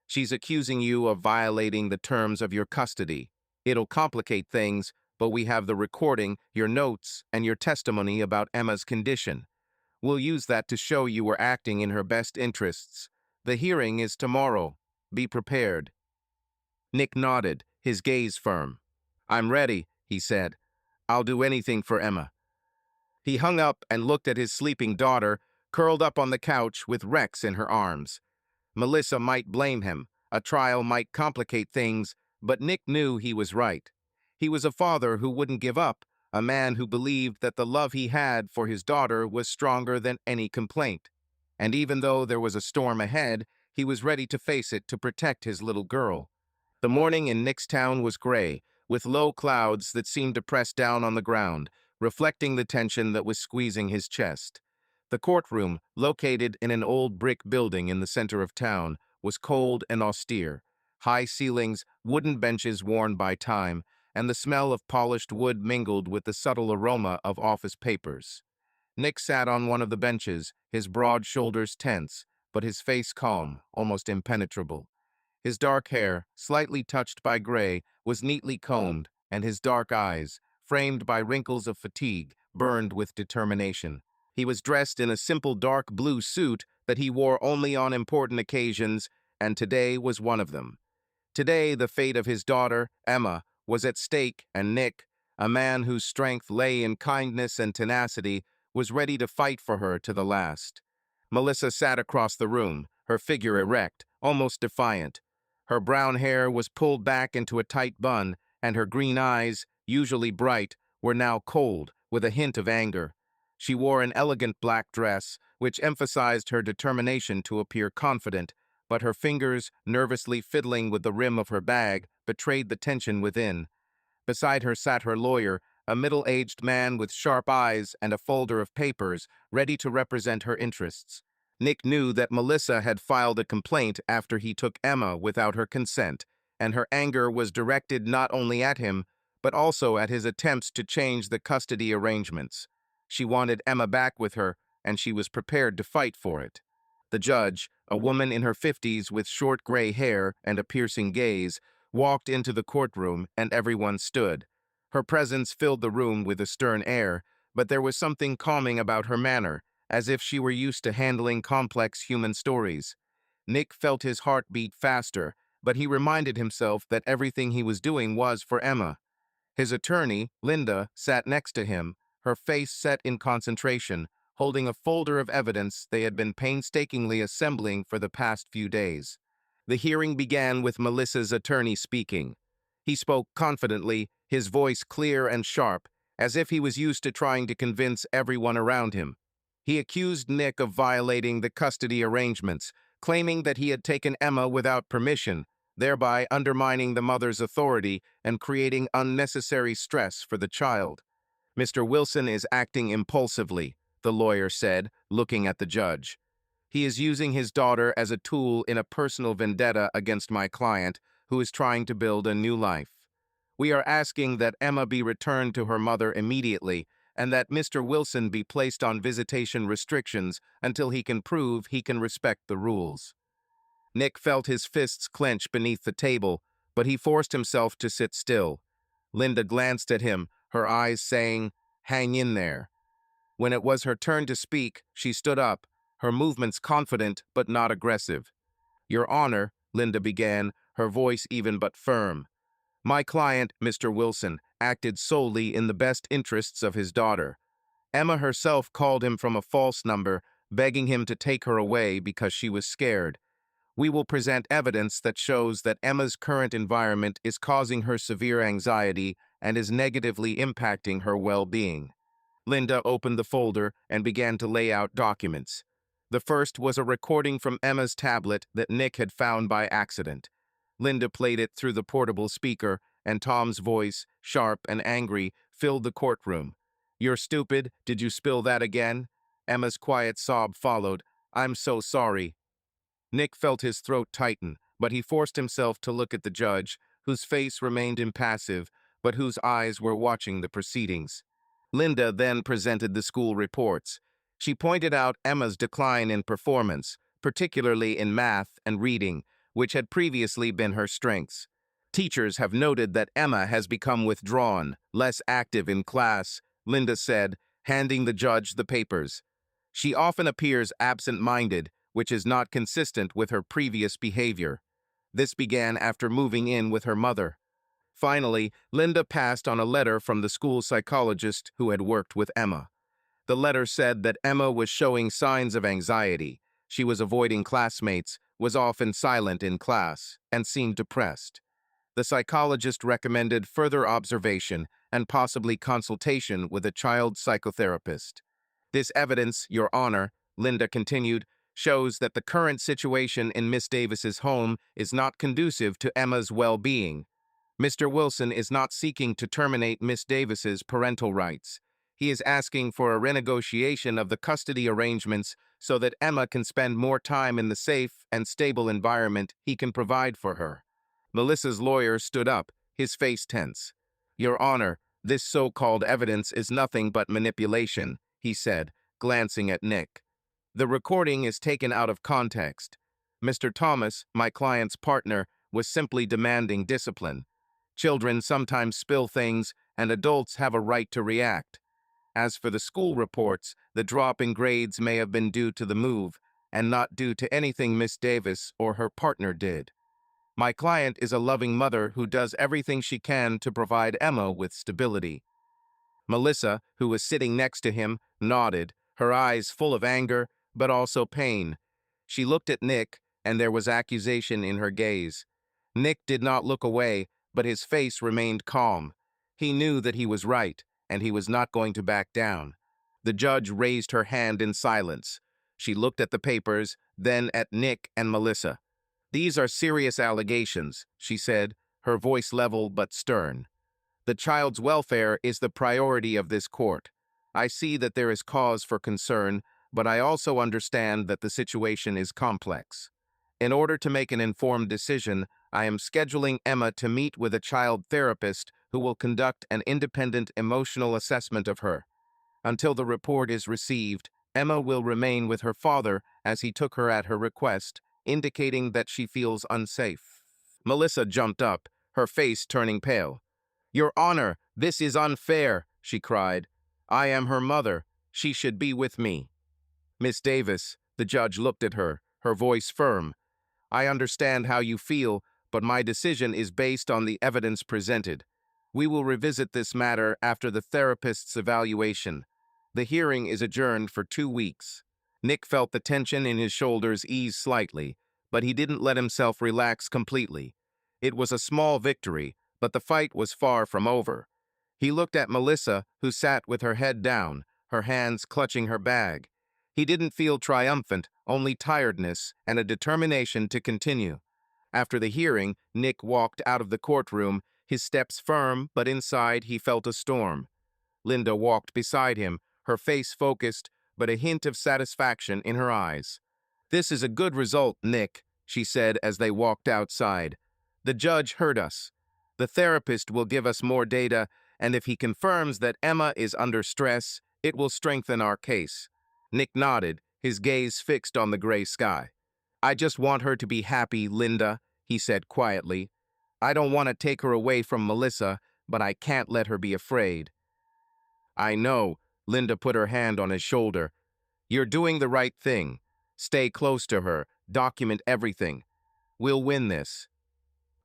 She's accusing you of violating the terms of your custody. It'll complicate things, but we have the recording, your notes, and your testimony about Emma's condition. We'll use that to show you were acting in her best interests. The hearing is tomorrow. Be prepared. Nick nodded, his gaze firm. I'm ready, he said. I'll do anything for Emma. He hung up and looked at his sleeping daughter, curled up on the couch with Rex in her arms. Melissa might blame him. A trial might complicate things, but Nick knew he was right. He was a father who wouldn't give up, a man who believed that the love he had for his daughter was stronger than any complaint. And even though there was a storm ahead, he was ready to face it to protect his little girl. The morning in Nickstown was gray, with low clouds that seemed to press down on the ground, reflecting the tension that was squeezing his chest. The courtroom, located in an old brick building in the center of town, was cold and austere. High ceilings, wooden benches worn by time, and the smell of polished wood mingled with the subtle aroma of office papers. Nick sat on one of the benches, his broad shoulders tense, but his face calm, almost impenetrable. His dark hair, slightly touched by gray, was neatly combed, and his dark eyes, framed by wrinkles of fatigue, burned with determination. He was dressed in a simple dark blue suit that he wore only on important occasions, and today was one of them. Today, the fate of his daughter, Emma, was at stake, and Nick, a man whose strength lay in kindness and tenacity, was ready to fight for her to the last. Melissa sat across the room, her figure erect, almost defiant. Her brown hair was pulled back into a tight bun, and her green eyes, usually bright, were now cold, with a hint of anger. She wore an elegant black dress, which emphasized her determination to appear confident, but her fingers, nervously fiddling with the rim of her bag, betrayed the tension within. Beside her sat her lawyer, a middle-aged man with sharp eyes and a folder of papers, ready to represent her interests. Nick knew that Melissa had filed a complaint after he took Emma without her consent, and her anger was directed not only at him, but also at his attempts to change the custody arrangements. She wanted Emma back with her, and she was prepared to fight for it. The judge, a woman in her 50s with short gray hair and a piercing gaze, walked into the courtroom, and everyone stood. Her presence filled the room with a stern air, but there was something calming about her manner, as if she were used to handling complex human stories. Nick felt his heart beat faster, but he reminded himself that everything he was doing was for Emma. His attorney, Linda, sat next to him, her face set in concentration, holding a folder of evidence they had been painstakingly assembling for the past few days. The hearing began with Melissa's attorney speaking. He spoke confidently, his voice clear and sharp, as if he was used to trying to convince everyone around him. He accused Nick of violating the custody arrangements, claiming that he had taken Emma without permission, thereby undermining the mother's authority and creating unnecessary stress for the child. "Mr. Wilson is acting impulsively," the lawyer said, looking at the judge. "He is using his daughter as a tool in a personal vendetta against my client, who is trying to build a new life. We are asking that Emma be returned to her mother immediately, and that Mr. Wilson be placed on visitation restrictions until he can prove he can respect the rules." Nick felt his fists clench beneath the table, but he forced himself to sit still. Linda glanced at him, her eyes saying, "Hang in there." When it was her turn to speak, she stood up, her movements confident but not aggressive. "Your Honor," Linda began, her voice even but firm. "My client, Mr. Wilson, acted solely in the best interests of his daughter. Emma herself called him from a false number, begging him to take her away because she was scared. We will present evidence that shows that Emma's current environment is causing her severe anxiety and is negatively impacting her well-being." Linda opened the folder and began to lay out documents. The first was a recording from Emma's tablet that Nick had found by accident. Linda played it through the portable speaker, and Tom's voice, sharp and angry, filled the courtroom. "You're stupid. Did you spill that again?" Emma's quiet sob followed. "I'm so sorry." Nick felt his throat tighten, but he forced himself to look at the judge, whose face remained impassive, but whose eyes were watching the proceedings. Linda then presented the school reports. She pointed out Emma's decline in performance, particularly in math and reading, which had previously been her strengths. "Teachers have noted that Emma has become withdrawn, less active in class," Linda said, handing the judge the papers. "She often appears absent-minded, which is not consistent with her previous behavior." This began after moving in with her mother. Finally, Linda passed on a letter from the school psychologist who had worked with Emma. The letter said that Emma was showing signs of anxiety. She was avoiding classmates, was often silent in class, and seemed depressed. The psychologist recommended further observation and possibly consultation with a child psychotherapist. "This evidence, Your Honor," Linda continued, shows that the current situation in Miss Davis's home is not conducive to Emma's well-being. Mr. Wilson is not seeking to terminate Miss Davis's parental rights. He is asking for a renegotiation of the custody arrangements so that Emma can spend more time in the safe and stable environment he can provide for her. Melissa's lawyer stood up, his face tense. "Your Honor, this so-called evidence is nothing but manipulation," he said, glancing at Nick. "The recording is taken out of context. Mr. Thomas, my client's partner, was simply demanding discipline. Children sometimes spill things, and adults have a right to react. As for the school reports, the drop in grades may have been due to the move, and not due to anything Miss Davis or her partner did. My client is a loving mother who does everything she can to provide Emma with stability." Melissa, who was sitting next to him, nodded, her eyes full of anger, but also pain. She looked at Nick, and there was accusation in her gaze. Nick did not look away, but his face remained calm. He knew that he was right, and he was not going to back down. The judge raised her hand in silence. She looked at the papers, then at Nick and Melissa. "These are serious allegations," she said, her voice level but stern. "The child's welfare is the priority of this court. I see that there is cause for concern, but I also understand that the situation is complex. In order to make an informed decision, I am scheduling Emma to meet with a child therapist who will conduct an independent emotional assessment of her. Until the report is received, Emma will remain with her father as he took her at her request, indicating that she feels unsafe." Melissa jumped up, her face turning pale. "Your Honor, this is unfair," she cried. "I am her mother. She should be with me." "Miss Davis," the judge looked at her, her voice firm. "I understand how you feel, but my decision is based on the evidence presented. We will revisit this matter after the therapist's evaluation. The hearing is adjourned for 2 weeks." Nick felt the tension in his shoulders ease slightly, but he didn't let himself relax completely. It was a small victory, but the fight was far from over. He looked at Melissa, who sat with her head down, her hands clutching her bag. He didn't feel triumphant, only tiredness and a determination to continue. After the hearing, Nick walked out of the courtroom, his steps firm, but inside he felt a storm. Linda walked beside him, her face focused, but a hint of satisfaction in her eyes. "This is a good result, Nick," she said as they walked outside. "The judge heard us. The therapist will give us more data, and if he confirms that Emma is under stress, it will strengthen our case." Nick nodded, his gaze fixed on the gray sky. "I just want her to be happy, Linda," he said quietly. "I don't want to take her away from Melissa, but I can't let her be afraid." "I know," Linda put her hand on his shoulder. "You're doing the right thing. Stay close to her, document everything. We'll win this."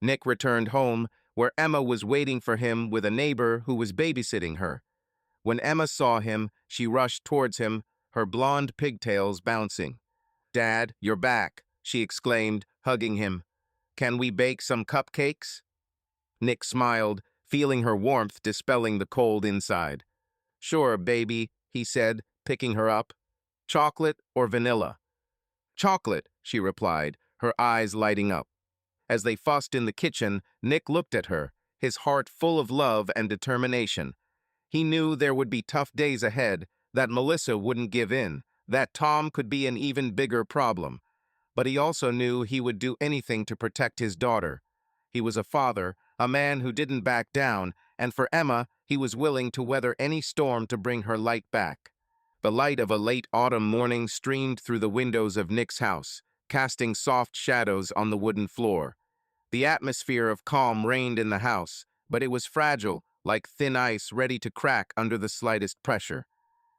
Nick returned home, where Emma was waiting for him with a neighbor who was babysitting her. When Emma saw him, she rushed towards him, her blonde pigtails bouncing. "Dad, you're back," she exclaimed, hugging him. "Can we bake some cupcakes?" Nick smiled, feeling her warmth dispelling the cold inside. "Sure, baby," he said, picking her up. "Chocolate or vanilla?" "Chocolate," she replied, her eyes lighting up. As they fussed in the kitchen, Nick looked at her, his heart full of love and determination. He knew there would be tough days ahead, that Melissa wouldn't give in, that Tom could be an even bigger problem. But he also knew he would do anything to protect his daughter. He was a father, a man who didn't back down, and for Emma, he was willing to weather any storm to bring her light back. The light of a late autumn morning streamed through the windows of Nick's house, casting soft shadows on the wooden floor. The atmosphere of calm reigned in the house, but it was fragile, like thin ice ready to crack under the slightest pressure.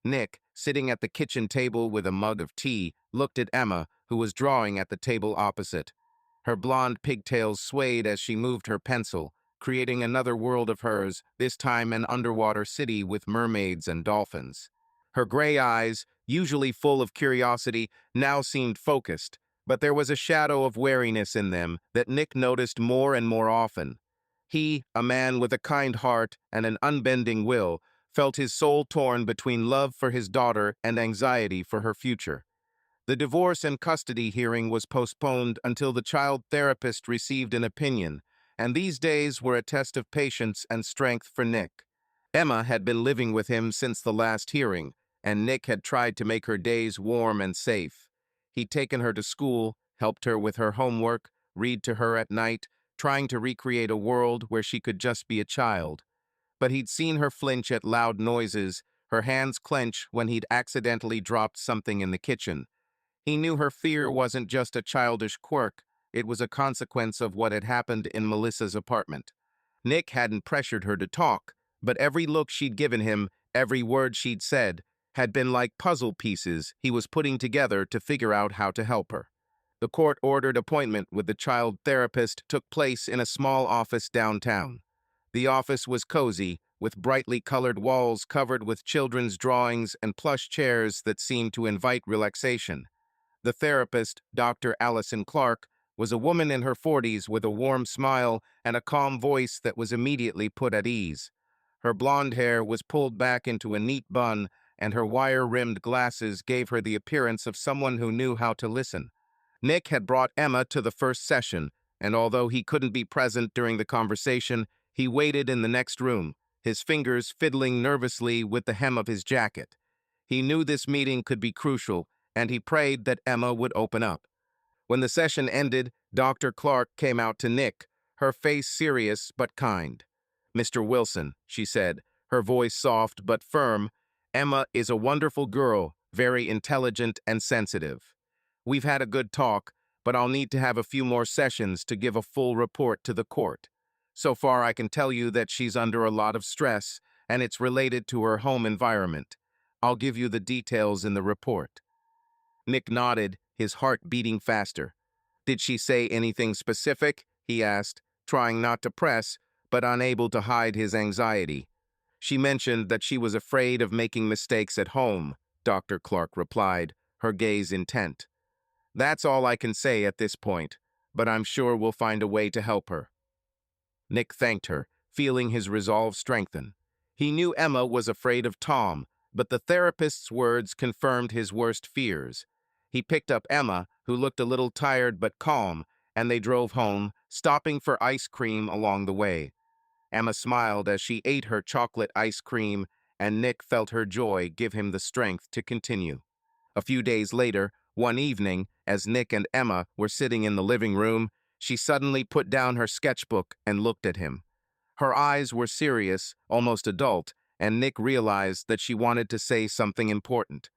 Nick, sitting at the kitchen table with a mug of tea, looked at Emma, who was drawing at the table opposite. Her blonde pigtails swayed as she moved her pencil, creating another world of hers, this time an underwater city with mermaids and dolphins. Her gray eyes, usually full of curiosity, now seemed focused, but there was a shadow of wariness in them that Nick noticed more and more often. He, a man with a kind heart and an unbending will, felt his soul torn between love for his daughter and anxiety for her future. The divorce and custody hearing was postponed until the child therapist received an opinion, and these days were a test of patience and strength for Nick. Emma had been living with him since the last hearing, and Nick had tried to make her days warm and safe. He'd taken her to school, helped her with her homework, read to her at night, trying to recreate a world where she could just be a child. But he'd seen her flinch at loud noises, her hands clench when he'd accidentally dropped something in the kitchen. He knew her fear wasn't just a childish quirk, it was a consequence of what had happened in Melissa's apartment. Nick hadn't pressured her to talk, but every look she'd given him, every word she'd said, had been like puzzle pieces he was putting together to figure out how to help her. The court-ordered appointment with the child therapist took place in a small office downtown. The office was cozy, with brightly colored walls covered with children's drawings and plush chairs that seemed to invite relaxation. The therapist, Dr. Allison Clark, was a woman in her 40s with a warm smile and a calm voice that was immediately put at ease. Her blonde hair was pulled back into a neat bun, and her wire-rimmed glasses gave her the appearance of someone who knew how to listen. Nick had brought Emma to the first session, and although he couldn't be present during the conversation, he waited in the next room, his fingers fiddling nervously with the hem of his jacket. He knew this meeting could be crucial, and he prayed that Emma would open up. When the session ended, Dr. Clark came out to Nick, her face serious but kind. "Mr. Wilson," she said, her voice soft but firm, "Emma is a wonderful girl, very intelligent and sensitive. We've had a good talk, but I'll need to have a few more sessions to give a full report to the court. So far, I can tell you that she's under a lot of stress, and it's related to her home environment. I'll give you the details in the report." Nick nodded, his heart beating faster. "Did she say anything specific?" he asked, trying not to press, but unable to hide his anxiety. "She mentioned that she was afraid of making mistakes at home," Dr. Clark replied, her gaze intent. "That's all I can say at this point, but I'm sure we'll find a way to help her." Nick thanked her, feeling his resolve strengthen. He knew Emma was afraid of Tom, but the therapist's words confirmed his worst fears. He picked up Emma, who looked a little tired but calm, and they drove home, stopping for ice cream along the way. Emma smiled as she ate her chocolate ice cream, and Nick felt her joy give him the strength to continue. A few days later, one evening, as Nick and Emma were sitting in the living room, she suddenly put down her sketchbook and looked at him. Her eyes were serious, almost adult, and Nick realized that she wanted to say something important.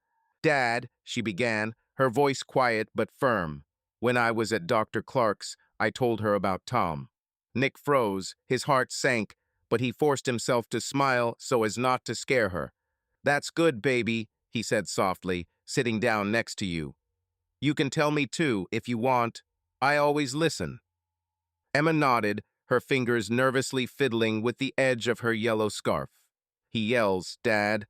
"Dad," she began, her voice quiet but firm. "When I was at Dr. Clark's, I told her about Tom." Nick froze, his heart sank, but he forced himself to smile so as not to scare her. "That's good, baby," he said softly, sitting down next to you. "You can tell me too, if you want. I always listen." Emma nodded, her fingers nervously fiddling with the edge of her yellow scarf. "He yells, Dad.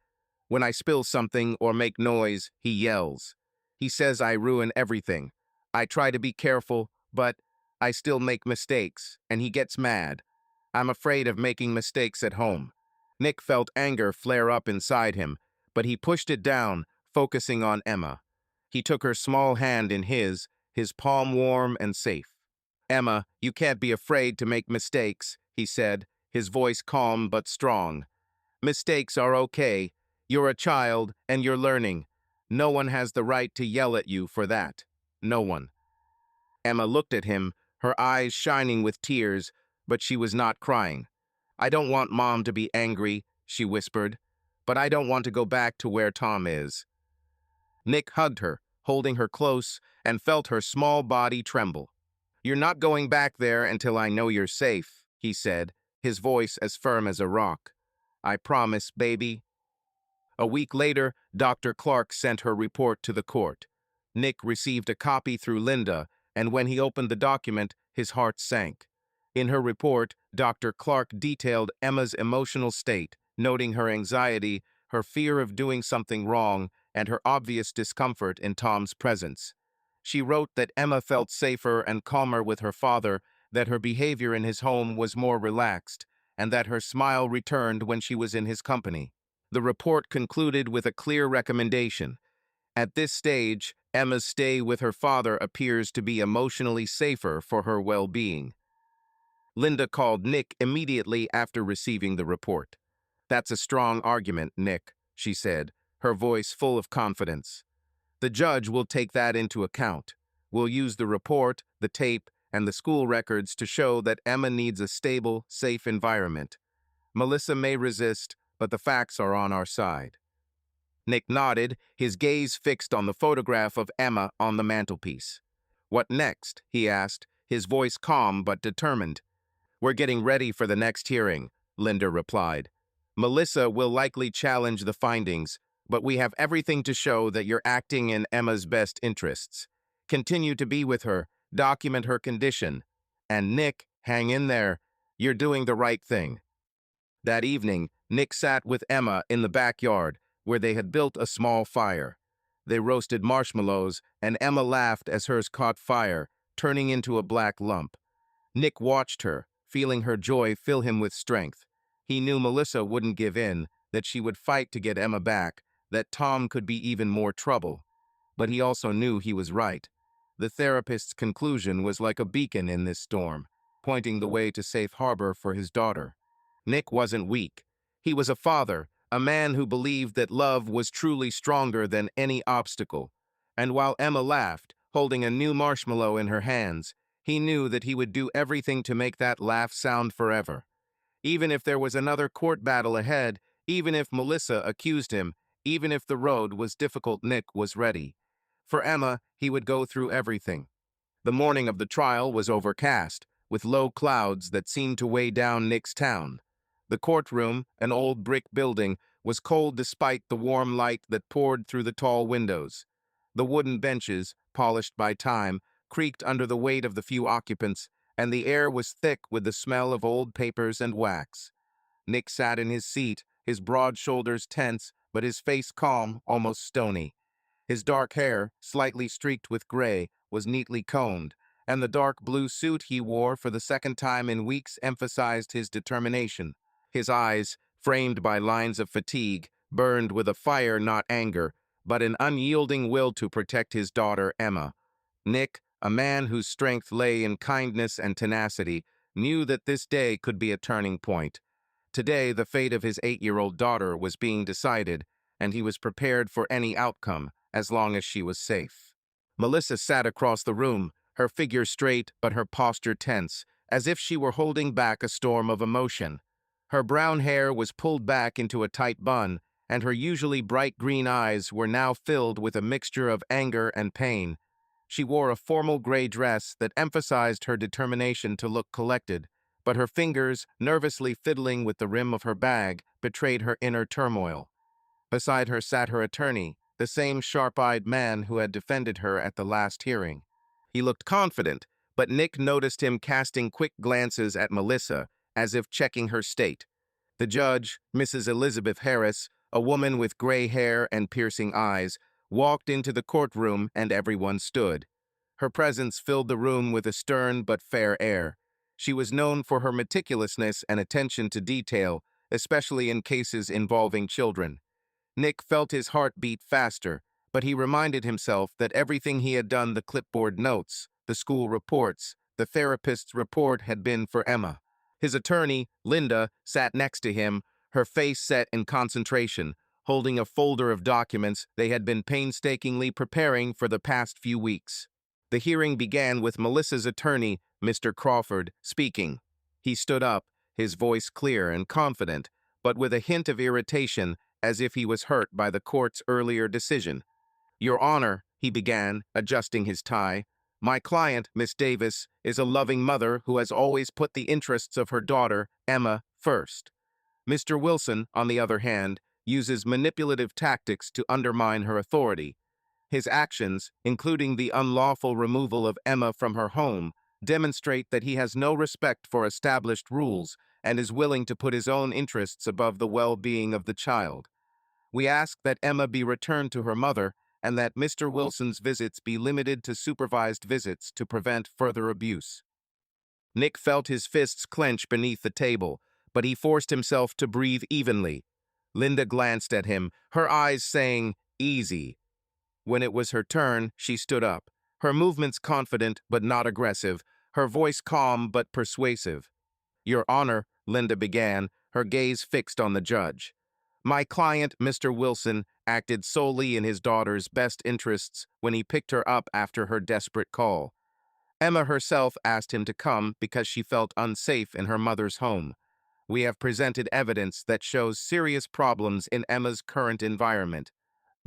When I spill something or make noise, he yells. He says I ruin everything. I try to be careful, but I still make mistakes, and he gets mad. I'm afraid of making mistakes at home." Nick felt anger flare up inside him, but he pushed it down, focusing on Emma. He took her small hand in his palm warm and safe. "Emma, you can't be afraid to make mistakes," he said, his voice calm but strong. "Mistakes are okay. You're a child, and you're learning. No one has the right to yell at you for that. No one." Emma looked at him, her eyes shining with tears, but she was not crying. "I don't want Mom to be angry," she whispered, "but I don't want to go back to where Tom is." Nick hugged her, holding her close, and felt her small body tremble. "You're not going back there until I know you're safe," he said, his voice as firm as a rock. "I promise, baby." A week later, Dr. Clark sent her report to the court. Nick received a copy through Linda, and when he opened the document, his heart sank. In her report, Dr. Clark detailed Emma's emotional state, noting her anxiety, her fear of doing something wrong, and her obvious discomfort in Tom's presence. She wrote that Emma felt safer and calmer with her father, that her behavior in his home was more relaxed, and that her smile returned when she was in his company. The report concluded with a clear recommendation. At this stage, Emma's stay with her father appears to be emotionally safer for her well-being. Linda called Nick immediately after receiving the report. "That's a strong argument, Nick," she said, her voice full of confidence. "The judge will take that into account. We'll use the report, the tape, and the school records to show that Emma needs a stable, safe environment. Melissa may resist, but the facts are on our side." Nick nodded, his gaze fixed on the photograph of Emma on the mantelpiece. "What next?" he asked, his voice calm but determined. "We're getting ready for the next hearing," Linda replied. "Melissa will likely challenge the findings, but we have everything to show that you're acting in Emma's best interests. Continue to be with her, document her condition. And Nick, hang in there. You're doing the right thing." That evening, Nick sat with Emma in the backyard, where they had built a small fire. They roasted marshmallows, and Emma laughed as hers caught fire, turning into a black lump. Nick watched her, feeling her joy fill him with strength. He knew Melissa wouldn't give in, that she would fight to get Emma back, that Tom could be even more trouble. But he also knew he was right. The therapist's conclusion was like a beacon in this storm, pointing the way to safe harbor for his daughter. Nick wasn't weak. He was a father, a man who believed that love was truly stronger than any obstacle. And while Emma laughed, holding a new marshmallow in her hands, he knew that he would do everything to make that laugh sound forever. Even if there was another court battle ahead, even if Melissa accused him, even if the road was difficult, Nick was ready. For Emma, he would go through everything. The morning of the trial was overcast, with low clouds that seemed to weigh down Nick's town. The courtroom, an old brick building, was cold despite the warm light that poured through the tall windows. The wooden benches, polished by time, creaked under the weight of the few occupants, and the air was thick with the smell of old papers and wax. Nick sat in his seat, his broad shoulders tense, but his face calm, almost stony. His dark hair, slightly streaked with gray, was neatly combed, and the dark blue suit he wore for the second time in weeks emphasized his determination. His eyes, framed by lines of fatigue, burned with a fire not anger, but an unyielding will to protect his daughter Emma. Nick, a man whose strength lay in kindness and tenacity, knew that this day could be a turning point. Today, the fate of his 8-year-old daughter was being decided, and he was prepared for any outcome, as long as she was safe. Melissa sat across the room, her figure straight but her posture tense, as if she were holding back a storm of emotion. Her brown hair was pulled back into a tight bun, and her usually bright green eyes were now filled with a mixture of anger and pain. She wore a formal gray dress that emphasized her determination to look collected, but her fingers, nervously fiddling with the rim of her bag, betrayed her inner turmoil. Beside her sat her attorney, the same sharp-eyed man who had defended her at the last hearing. He looked confident, but Nick noticed him casting quick glances at Melissa, as if checking her state. The judge, Mrs. Elizabeth Harris, a woman with gray hair and piercing eyes, walked into the courtroom and everyone stood. Her presence filled the room with a stern but fair air. She was known for her meticulousness and attention to detail, especially in cases involving children. Nick felt his heart beat faster, but he reminded himself that everything he had done, the clipboard notes, the school reports, the therapist's report, had been for Emma. His attorney, Linda, sat next to him, her face set in concentration, holding a folder of documents they had been painstakingly preparing for the past few weeks. The hearing began with Melissa's attorney, Mr. Crawford, speaking. He stood up, his voice clear and confident, but with a hint of irritation, as if he was hurt by the court's earlier decision. "Your Honor," he began, adjusting his tie, "my client, Miss Davis, is a loving mother who has always put the interests of her daughter, Emma, first. Mr. Wilson, on the other hand, uses manipulative tactics to undermine her authority. His actions, including the unlawful removal of Emma from her home, demonstrate that he has no respect for established rules and is willing to put his own interests above the well-being of the child. We ask that Emma be returned to her mother and that Mr. Wilson's visits be limited to supervised visits to prevent further abuse." Nick felt his fists clench beneath the table, but he forced himself to breathe evenly. Linda glanced at him, her eyes saying, "Easy." When it was her turn, she stood up, her movements confident but not aggressive, her voice calm but persuasive. "Your Honor," Linda began, her gaze fixed on the judge. "My client, Mr. Wilson, acted solely in his daughter's best interests when he picked her up after her desperate call. Emma herself asked him to come because she felt unsafe in her mother's home. We have presented evidence that shows serious problems in Emma's current environment.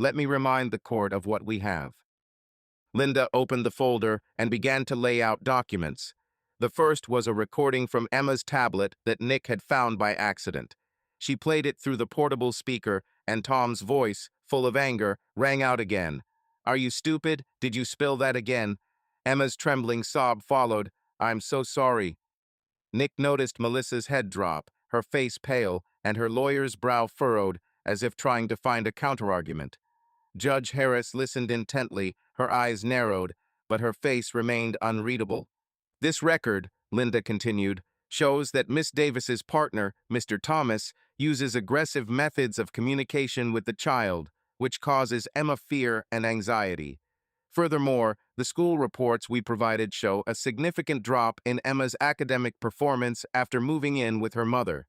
Let me remind the court of what we have." Linda opened the folder and began to lay out documents. The first was a recording from Emma's tablet that Nick had found by accident. She played it through the portable speaker, and Tom's voice, full of anger, rang out again. "Are you stupid? Did you spill that again?" Emma's trembling sob followed. "I'm so sorry." Nick noticed Melissa's head drop, her face pale, and her lawyer's brow furrowed, as if trying to find a counterargument. Judge Harris listened intently, her eyes narrowed, but her face remained unreadable. "This record," Linda continued, "shows that Miss Davis's partner, Mr. Thomas, uses aggressive methods of communication with the child, which causes Emma fear and anxiety. Furthermore, the school reports we provided show a significant drop in Emma's academic performance after moving in with her mother.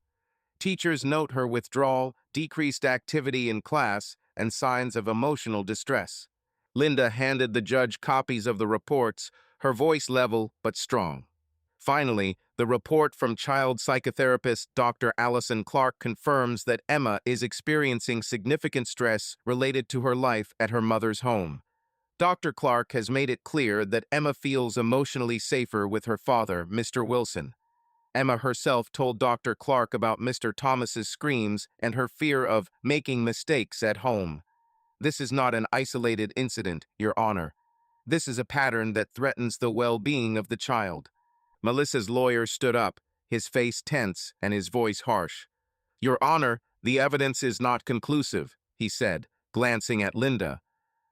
Teachers note her withdrawal, decreased activity in class, and signs of emotional distress." Linda handed the judge copies of the reports, her voice level but strong. Finally, the report from child psychotherapist Dr. Allison Clark confirms that Emma is experiencing significant stress related to her life at her mother's home. Dr. Clark has made it clear that Emma feels emotionally safer with her father, Mr. Wilson. Emma herself told Dr. Clark about Mr. Thomas's screams and her fear of making mistakes at home. "This is not an isolated incident, Your Honor. This is a pattern that threatens the well-being of the child." Melissa's lawyer stood up, his face tense and his voice harsh. "Your Honor, the evidence is not conclusive," he said, glancing at Linda.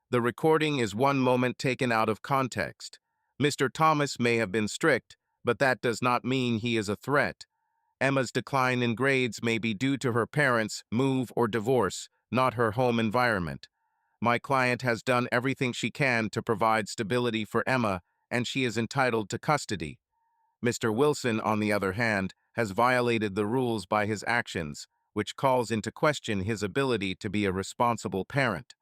"The recording is one moment taken out of context. Mr. Thomas may have been strict, but that does not mean he is a threat. Emma's decline in grades may be due to her parents' move or divorce, not her home environment. My client has done everything she can to provide stability for Emma, and she is entitled to custody. Mr. Wilson, on the other hand, has violated the rules by his actions, which calls into question his ability to be a responsible parent."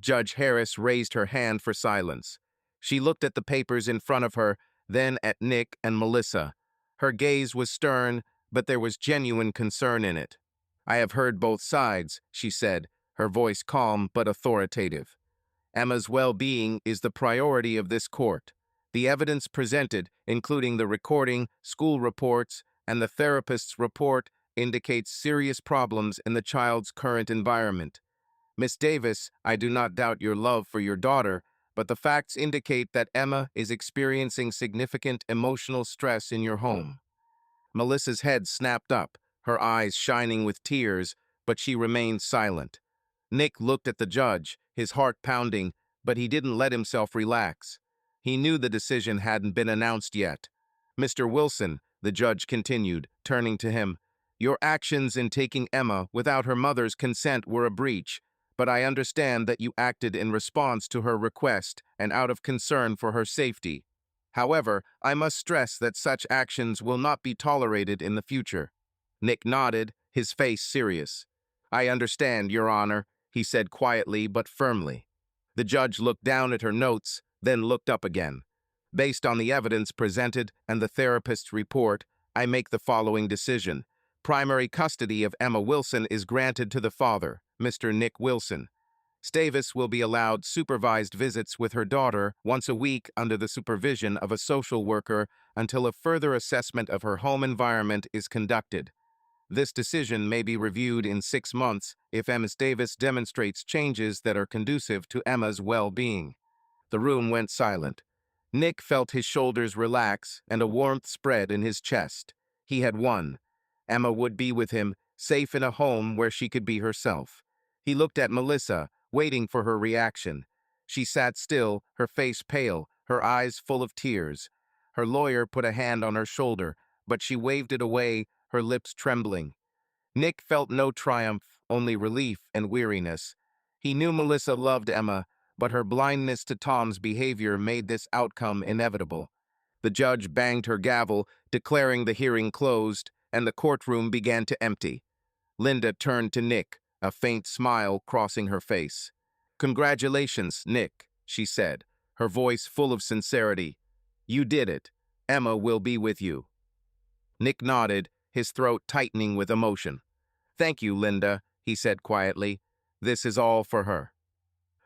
Judge Harris raised her hand for silence. She looked at the papers in front of her, then at Nick and Melissa. Her gaze was stern, but there was genuine concern in it. "I have heard both sides," she said, her voice calm but authoritative. "Emma's well-being is the priority of this court. The evidence presented, including the recording, school reports, and the therapist's report, indicates serious problems in the child's current environment. Miss Davis, I do not doubt your love for your daughter, but the facts indicate that Emma is experiencing significant emotional stress in your home." Melissa's head snapped up, her eyes shining with tears, but she remained silent. Nick looked at the judge, his heart pounding, but he didn't let himself relax. He knew the decision hadn't been announced yet. "Mr. Wilson," the judge continued, turning to him, "your actions in taking Emma without her mother's consent were a breach, but I understand that you acted in response to her request and out of concern for her safety. However, I must stress that such actions will not be tolerated in the future." Nick nodded, his face serious. "I understand, Your Honor," he said quietly but firmly. The judge looked down at her notes, then looked up again. "Based on the evidence presented and the therapist's report, I make the following decision. Primary custody of Emma Wilson is granted to the father, Mr. Nick Wilson. Stavis will be allowed supervised visits with her daughter once a week under the supervision of a social worker until a further assessment of her home environment is conducted. This decision may be reviewed in 6 months if Miss Davis demonstrates changes that are conducive to Emma's well-being." The room went silent. Nick felt his shoulders relax and a warmth spread in his chest. He had won. Emma would be with him, safe in a home where she could be herself. He looked at Melissa, waiting for her reaction. She sat still, her face pale, her eyes full of tears. Her lawyer put a hand on her shoulder, but she waved it away, her lips trembling. Nick felt no triumph, only relief and weariness. He knew Melissa loved Emma, but her blindness to Tom's behavior made this outcome inevitable. The judge banged her gavel, declaring the hearing closed, and the courtroom began to empty. Linda turned to Nick, a faint smile crossing her face. "Congratulations, Nick," she said, her voice full of sincerity. "You did it. Emma will be with you." Nick nodded, his throat tightening with emotion. "Thank you, Linda," he said quietly. "This is all for her."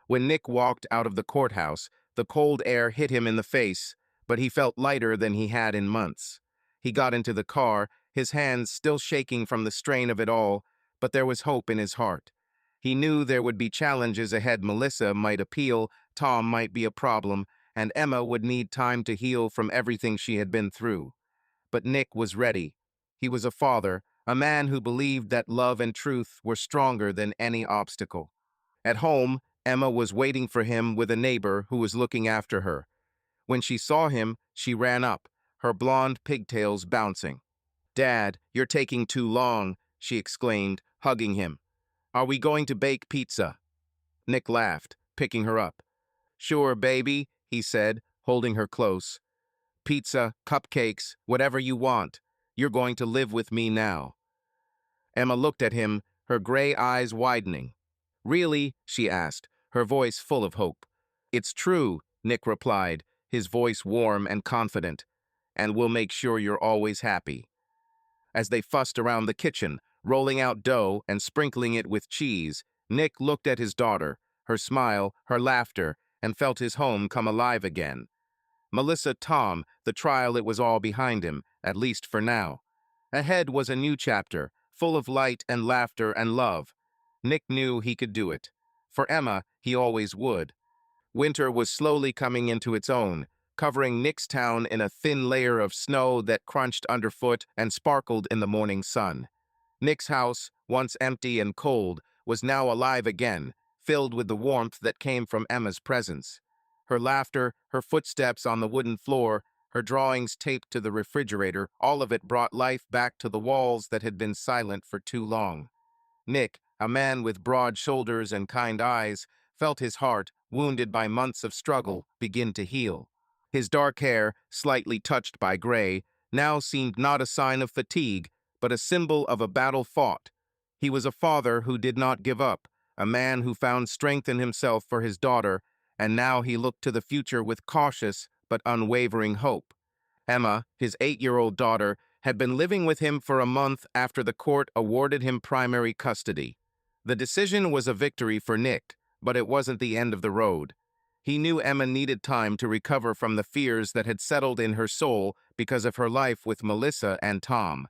When Nick walked out of the courthouse, the cold air hit him in the face, but he felt lighter than he had in months. He got into the car, his hands still shaking from the strain of it all, but there was hope in his heart. He knew there would be challenges ahead. Melissa might appeal, Tom might be a problem, and Emma would need time to heal from everything she had been through. But Nick was ready. He was a father, a man who believed that love and truth were stronger than any obstacle. At home, Emma was waiting for him with a neighbor who was looking after her. When she saw him, she ran up, her blonde pigtails bouncing. "Dad, you're taking too long," she exclaimed, hugging him. "Are we going to bake pizza?" Nick laughed, picking her up. "Sure, baby," he said, holding her close. "Pizza, cupcakes, whatever you want. You're going to live with me now." Emma looked at him, her gray eyes widening. "Really?" she asked, her voice full of hope. "It's true," Nick replied, his voice warm and confident. "And we'll make sure you're always happy." As they fussed around the kitchen, rolling out dough and sprinkling it with cheese, Nick looked at his daughter, her smile, her laughter, and felt his home come alive again. Melissa, Tom, the trial, it was all behind him, at least for now. Ahead was a new chapter, full of light and laughter and love. Nick knew he could do it. For Emma, he always would. Winter was slowly coming into its own, covering Nick's town in a thin layer of snow that crunched underfoot and sparkled in the morning sun. Nick's house, once empty and cold, was now alive again, filled with the warmth that came from Emma's presence. Her laughter, her footsteps on the wooden floor, her drawings taped to the refrigerator, all of it brought life back to the walls that had been silent for too long. Nick, a man with broad shoulders and kind eyes, felt his heart, wounded by months of struggle, begin to heal. His dark hair, slightly touched by gray, now seemed not a sign of fatigue, but a symbol of a battle fought. He was a father who did not give up, a man who found strength in himself for his daughter, and now he looked to the future with cautious but unwavering hope. Emma, his 8-year-old daughter, had been living with him for a month after the court awarded him primary custody. The decision was a victory for Nick, but it wasn't the end of the road. He knew Emma needed time to recover from the fears that had settled in her soul because of her life with Melissa and Tom.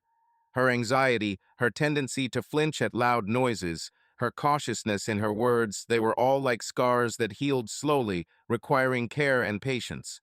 Her anxiety, her tendency to flinch at loud noises, her cautiousness in her words, they were all like scars that healed slowly, requiring care and patience.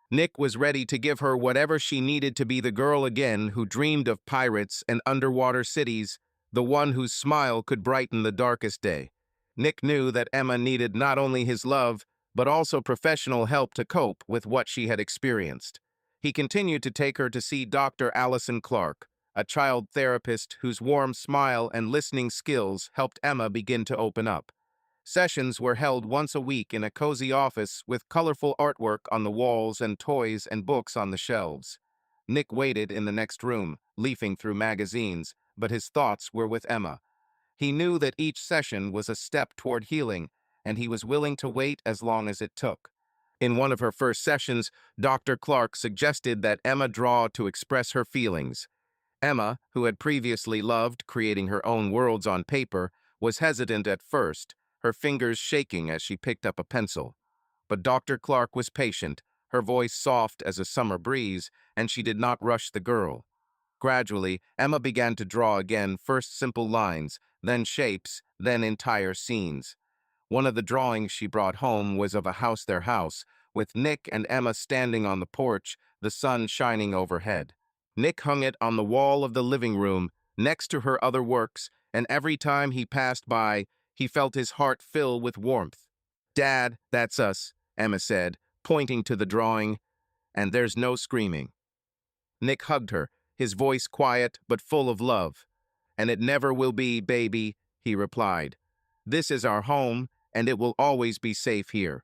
Nick was ready to give her whatever she needed to be the girl again who dreamed of pirates and underwater cities, the one whose smile could brighten the darkest day. Nick knew that Emma needed not only his love, but also professional help to cope with what she had experienced. He continued to take her to see Dr. Allison Clark, a child therapist whose warm smile and listening skills helped Emma begin to open up. Sessions were held once a week in a cozy office with colorful artwork on the walls and toys and books on the shelves. Nick waited in the next room, leafing through magazines, but his thoughts were with Emma. He knew that each session was a step toward healing, and he was willing to wait as long as it took. In one of her first sessions, Dr. Clark suggested that Emma draw to express her feelings. Emma, who had previously loved creating her own worlds on paper, was hesitant at first, her fingers shaking as she picked up a pencil. But Dr. Clark was patient, her voice soft as a summer breeze, and she did not rush the girl. Gradually, Emma began to draw again, first simple lines, then shapes, then entire scenes. One of the drawings she brought home was of a house, their house, with Nick and Emma standing on the porch, the sun shining overhead. Nick hung it on the wall of the living room, next to her other works, and every time he passed by, he felt his heart fill with warmth. "Dad, that's us," Emma said, pointing to the drawing, "and there's no screaming." Nick hugged her, his voice quiet but full of love. "And it never will be, baby," he replied. "This is our home, and it will always be safe here.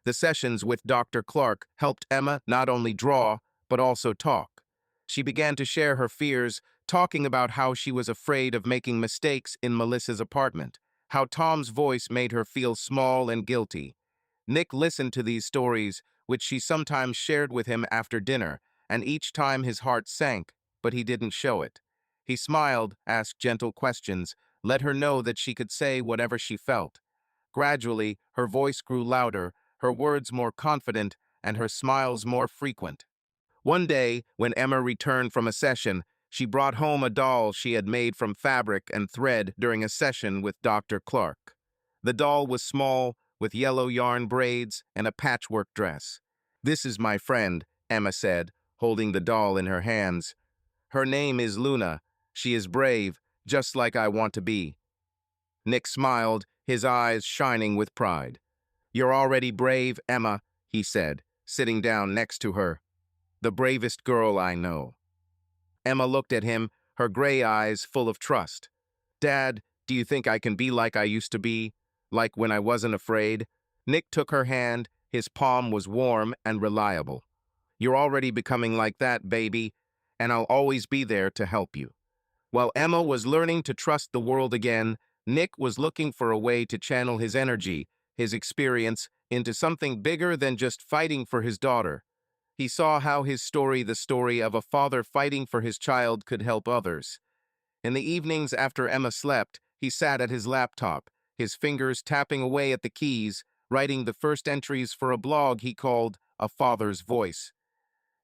The sessions with Dr. Clark helped Emma not only draw, but also talk. She began to share her fears, talking about how she was afraid of making mistakes in Melissa's apartment, how Tom's voice made her feel small and guilty. Nick listened to these stories, which she sometimes shared with him after dinner, and each time his heart sank, but he didn't show it. He smiled, asked gentle questions, let her know that she could say whatever she felt. Gradually, her voice grew louder, her words more confident, and her smiles more frequent. One day, when Emma returned from a session, she brought home a doll she had made from fabric and thread during a session with Dr. Clark. The doll was small, with yellow yarn braids and a patchwork dress. "This is my friend," Emma said, holding the doll in her hands. "Her name is Luna. She is brave, just like I want to be." Nick smiled, his eyes shining with pride. "You're already brave, Emma," he said, sitting down next to her. "The bravest girl I know." Emma looked at him, her gray eyes full of trust. "Dad, do you think I can be like I used to be? Like when I wasn't afraid?" Nick took her hand. His palm was warm and reliable. "You're already becoming like that, baby, and I'll always be there to help you." While Emma was learning to trust the world again, Nick was looking for a way to channel his energy, his experience, into something bigger than just fighting for his daughter. He saw how his story, the story of a father fighting for his child, could help others. In the evenings after Emma slept, he sat at his laptop, his fingers tapping away at the keys, writing the first entries for a blog he called A Father's Voice.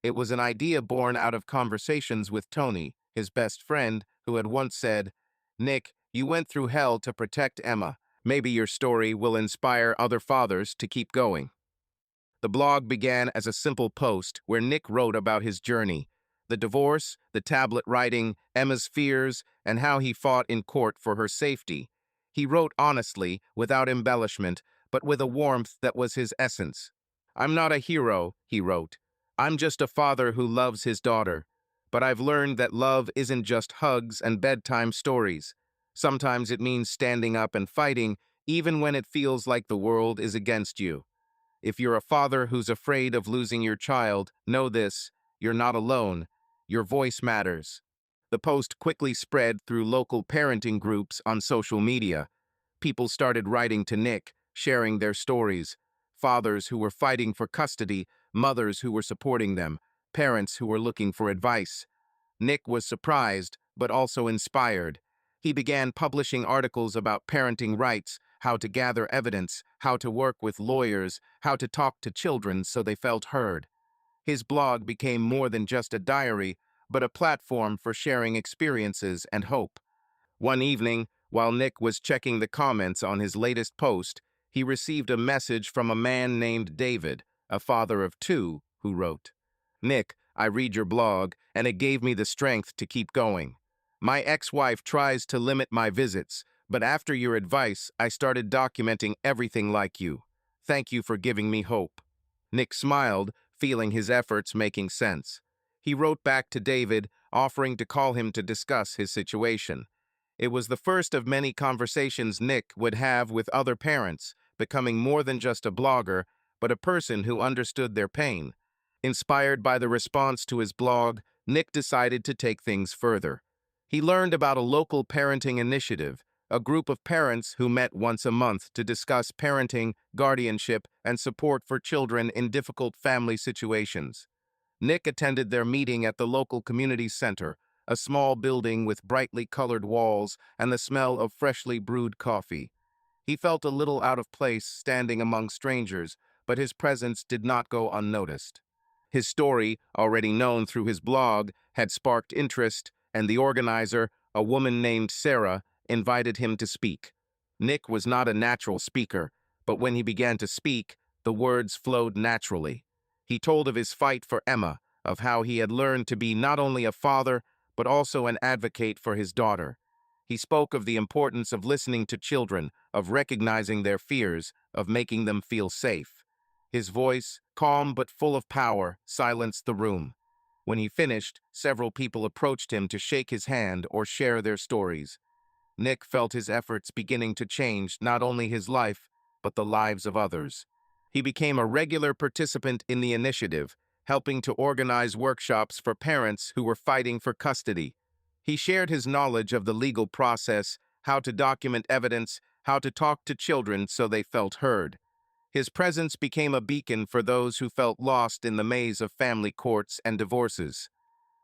It was an idea born out of conversations with Tony, his best friend, who had once said, "Nick, you went through hell to protect Emma. Maybe your story will inspire other fathers to keep going." The blog began as a simple post where Nick wrote about his journey, the divorce, the tablet writing, Emma's fears, and how he fought in court for her safety. He wrote honestly, without embellishment, but with a warmth that was his essence. "I'm not a hero," he wrote. "I'm just a father who loves his daughter. But I've learned that love isn't just hugs and bedtime stories. Sometimes it means standing up and fighting, even when it feels like the world is against you. If you're a father who's afraid of losing your child, know this: you're not alone. Your voice matters." The post quickly spread through local parenting groups on social media. People started writing to Nick, sharing their stories. Fathers who were fighting for custody, mothers who were supporting them, parents who were looking for advice. Nick was surprised, but also inspired. He began publishing articles about parenting rights, how to gather evidence, how to work with lawyers, how to talk to children so they felt heard. His blog became more than just a diary, but a platform for sharing experiences and hope. One evening, while Nick was checking the comments on his latest post, he received a message from a man named David, a father of two, who wrote, "Nick, I read your blog, and it gave me the strength to keep going. My ex-wife tries to limit my visits, but after your advice, I started documenting everything like you. Thank you for giving me hope." Nick smiled, feeling his efforts making sense. He wrote back to David, offering to call him to discuss his situation. It was the first of many conversations Nick would have with other parents, becoming more than just a blogger, but a person who understood their pain. Inspired by the response to his blog, Nick decided to take things further. He learned about a local parenting initiative, a group of parents who met once a month to discuss parenting, guardianship, and support for children in difficult family situations. Nick attended their meeting at the local community center, a small building with brightly colored walls and the smell of freshly brewed coffee. He felt a little out of place standing among strangers, but his presence did not go unnoticed. His story, already known through his blog, had sparked interest, and the organizer, a woman named Sarah, invited him to speak. Nick was not a natural speaker, but when he began to speak, the words flowed naturally. He told of his fight for Emma, of how he had learned to be not only a father, but also an advocate for his daughter. He spoke of the importance of listening to children, of recognizing their fears, of making them feel safe. His voice, calm but full of power, silenced the room. When he finished, several people approached him to shake his hand or share their stories. Nick felt his efforts beginning to change not only his life, but the lives of others. He became a regular participant in the initiative, helping to organize workshops for parents who were fighting for custody. He shared his knowledge of the legal process, how to document evidence, how to talk to children so they felt heard. His presence became a beacon for those who felt lost in the maze of family courts and divorces.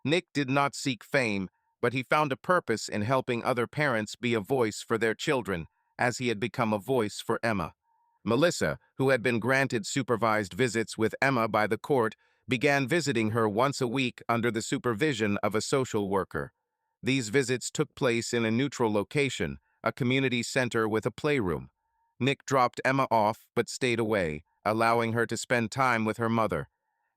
Nick did not seek fame, but he found a purpose in helping other parents be a voice for their children, as he had become a voice for Emma. Melissa, who had been granted supervised visits with Emma by the court, began visiting her once a week under the supervision of a social worker. These visits took place in a neutral location, a community center with a playroom. Nick dropped Emma off but stayed away, allowing her to spend time with her mother.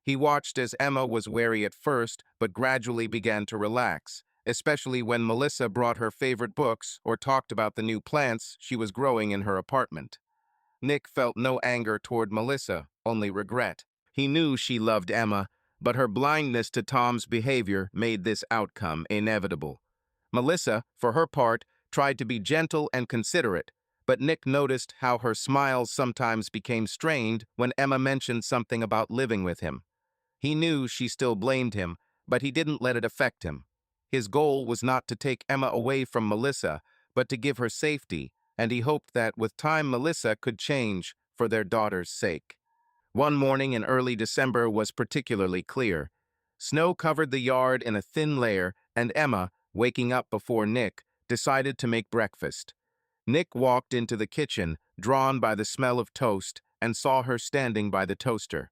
He watched as Emma was wary at first but gradually began to relax, especially when Melissa brought her favorite books or talked about the new plants she was growing in her apartment. Nick felt no anger toward Melissa, only regret. He knew she loved Emma, but her blindness to Tom's behavior made this outcome inevitable. Melissa, for her part, tried to be gentle and considerate, but Nick noticed how her smiles sometimes became strained when Emma mentioned something about living with him. He knew she still blamed him, but he didn't let it affect him. His goal was not to take Emma away from Melissa, but to give her safety, and he hoped that with time Melissa could change for their daughter's sake. One morning in early December was particularly clear. Snow covered the yard in a thin layer, and Emma, waking up before Nick, decided to make breakfast. Nick walked into the kitchen, drawn by the smell of toast, and saw her standing by the toaster.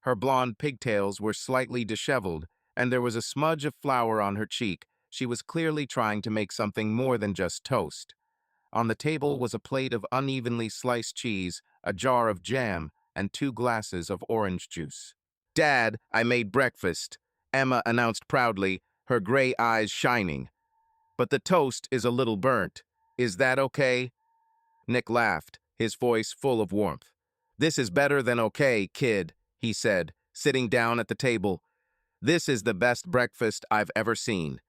Her blonde pigtails were slightly disheveled, and there was a smudge of flour on her cheek. She was clearly trying to make something more than just toast. On the table was a plate of unevenly sliced cheese, a jar of jam, and 2 glasses of orange juice. "Dad, I made breakfast," Emma announced proudly, her gray eyes shining. "But the toast is a little burnt. Is that okay?" Nick laughed, his voice full of warmth. "This is better than okay, kid," he said, sitting down at the table. "This is the best breakfast I've ever seen."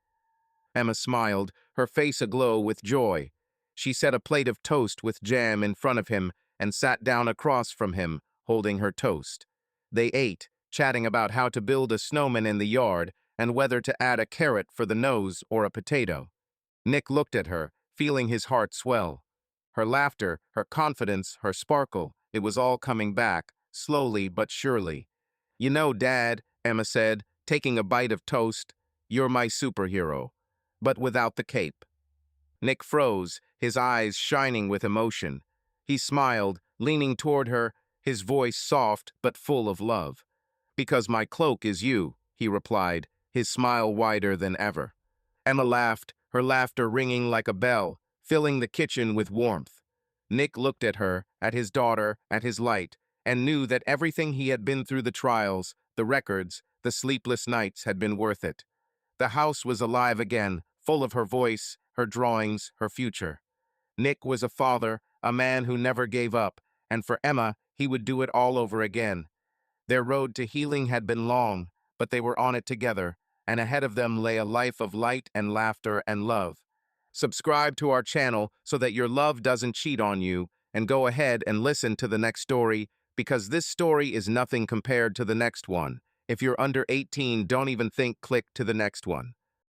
Emma smiled, her face aglow with joy. She set a plate of toast with jam in front of him and sat down across from him, holding her toast. They ate, chatting about how to build a snowman in the yard and whether to add a carrot for the nose or a potato. Nick looked at her, feeling his heart swell. Her laughter, her confidence, her sparkle, it was all coming back, slowly but surely. "You know, Dad," Emma said, taking a bite of toast, "you're my superhero, but without the cape." Nick froze, his eyes shining with emotion. He smiled, leaning toward her, his voice soft but full of love. "Because my cloak is you," he replied, his smile wider than ever. Emma laughed, her laughter ringing like a bell, filling the kitchen with warmth. Nick looked at her, at his daughter, at his light, and knew that everything he had been through, the trials, the records, the sleepless nights, had been worth it. The house was alive again, full of her voice, her drawings, her future. Nick was a father, a man who never gave up, and for Emma, he would do it all over again. Their road to healing had been long, but they were on it together, and ahead of them lay a life of light and laughter and love. Subscribe to our channel so that your love doesn't cheat on you, and go ahead and listen to the next story, because this story is nothing compared to the next one. If you're under 18, don't even think click to the next one.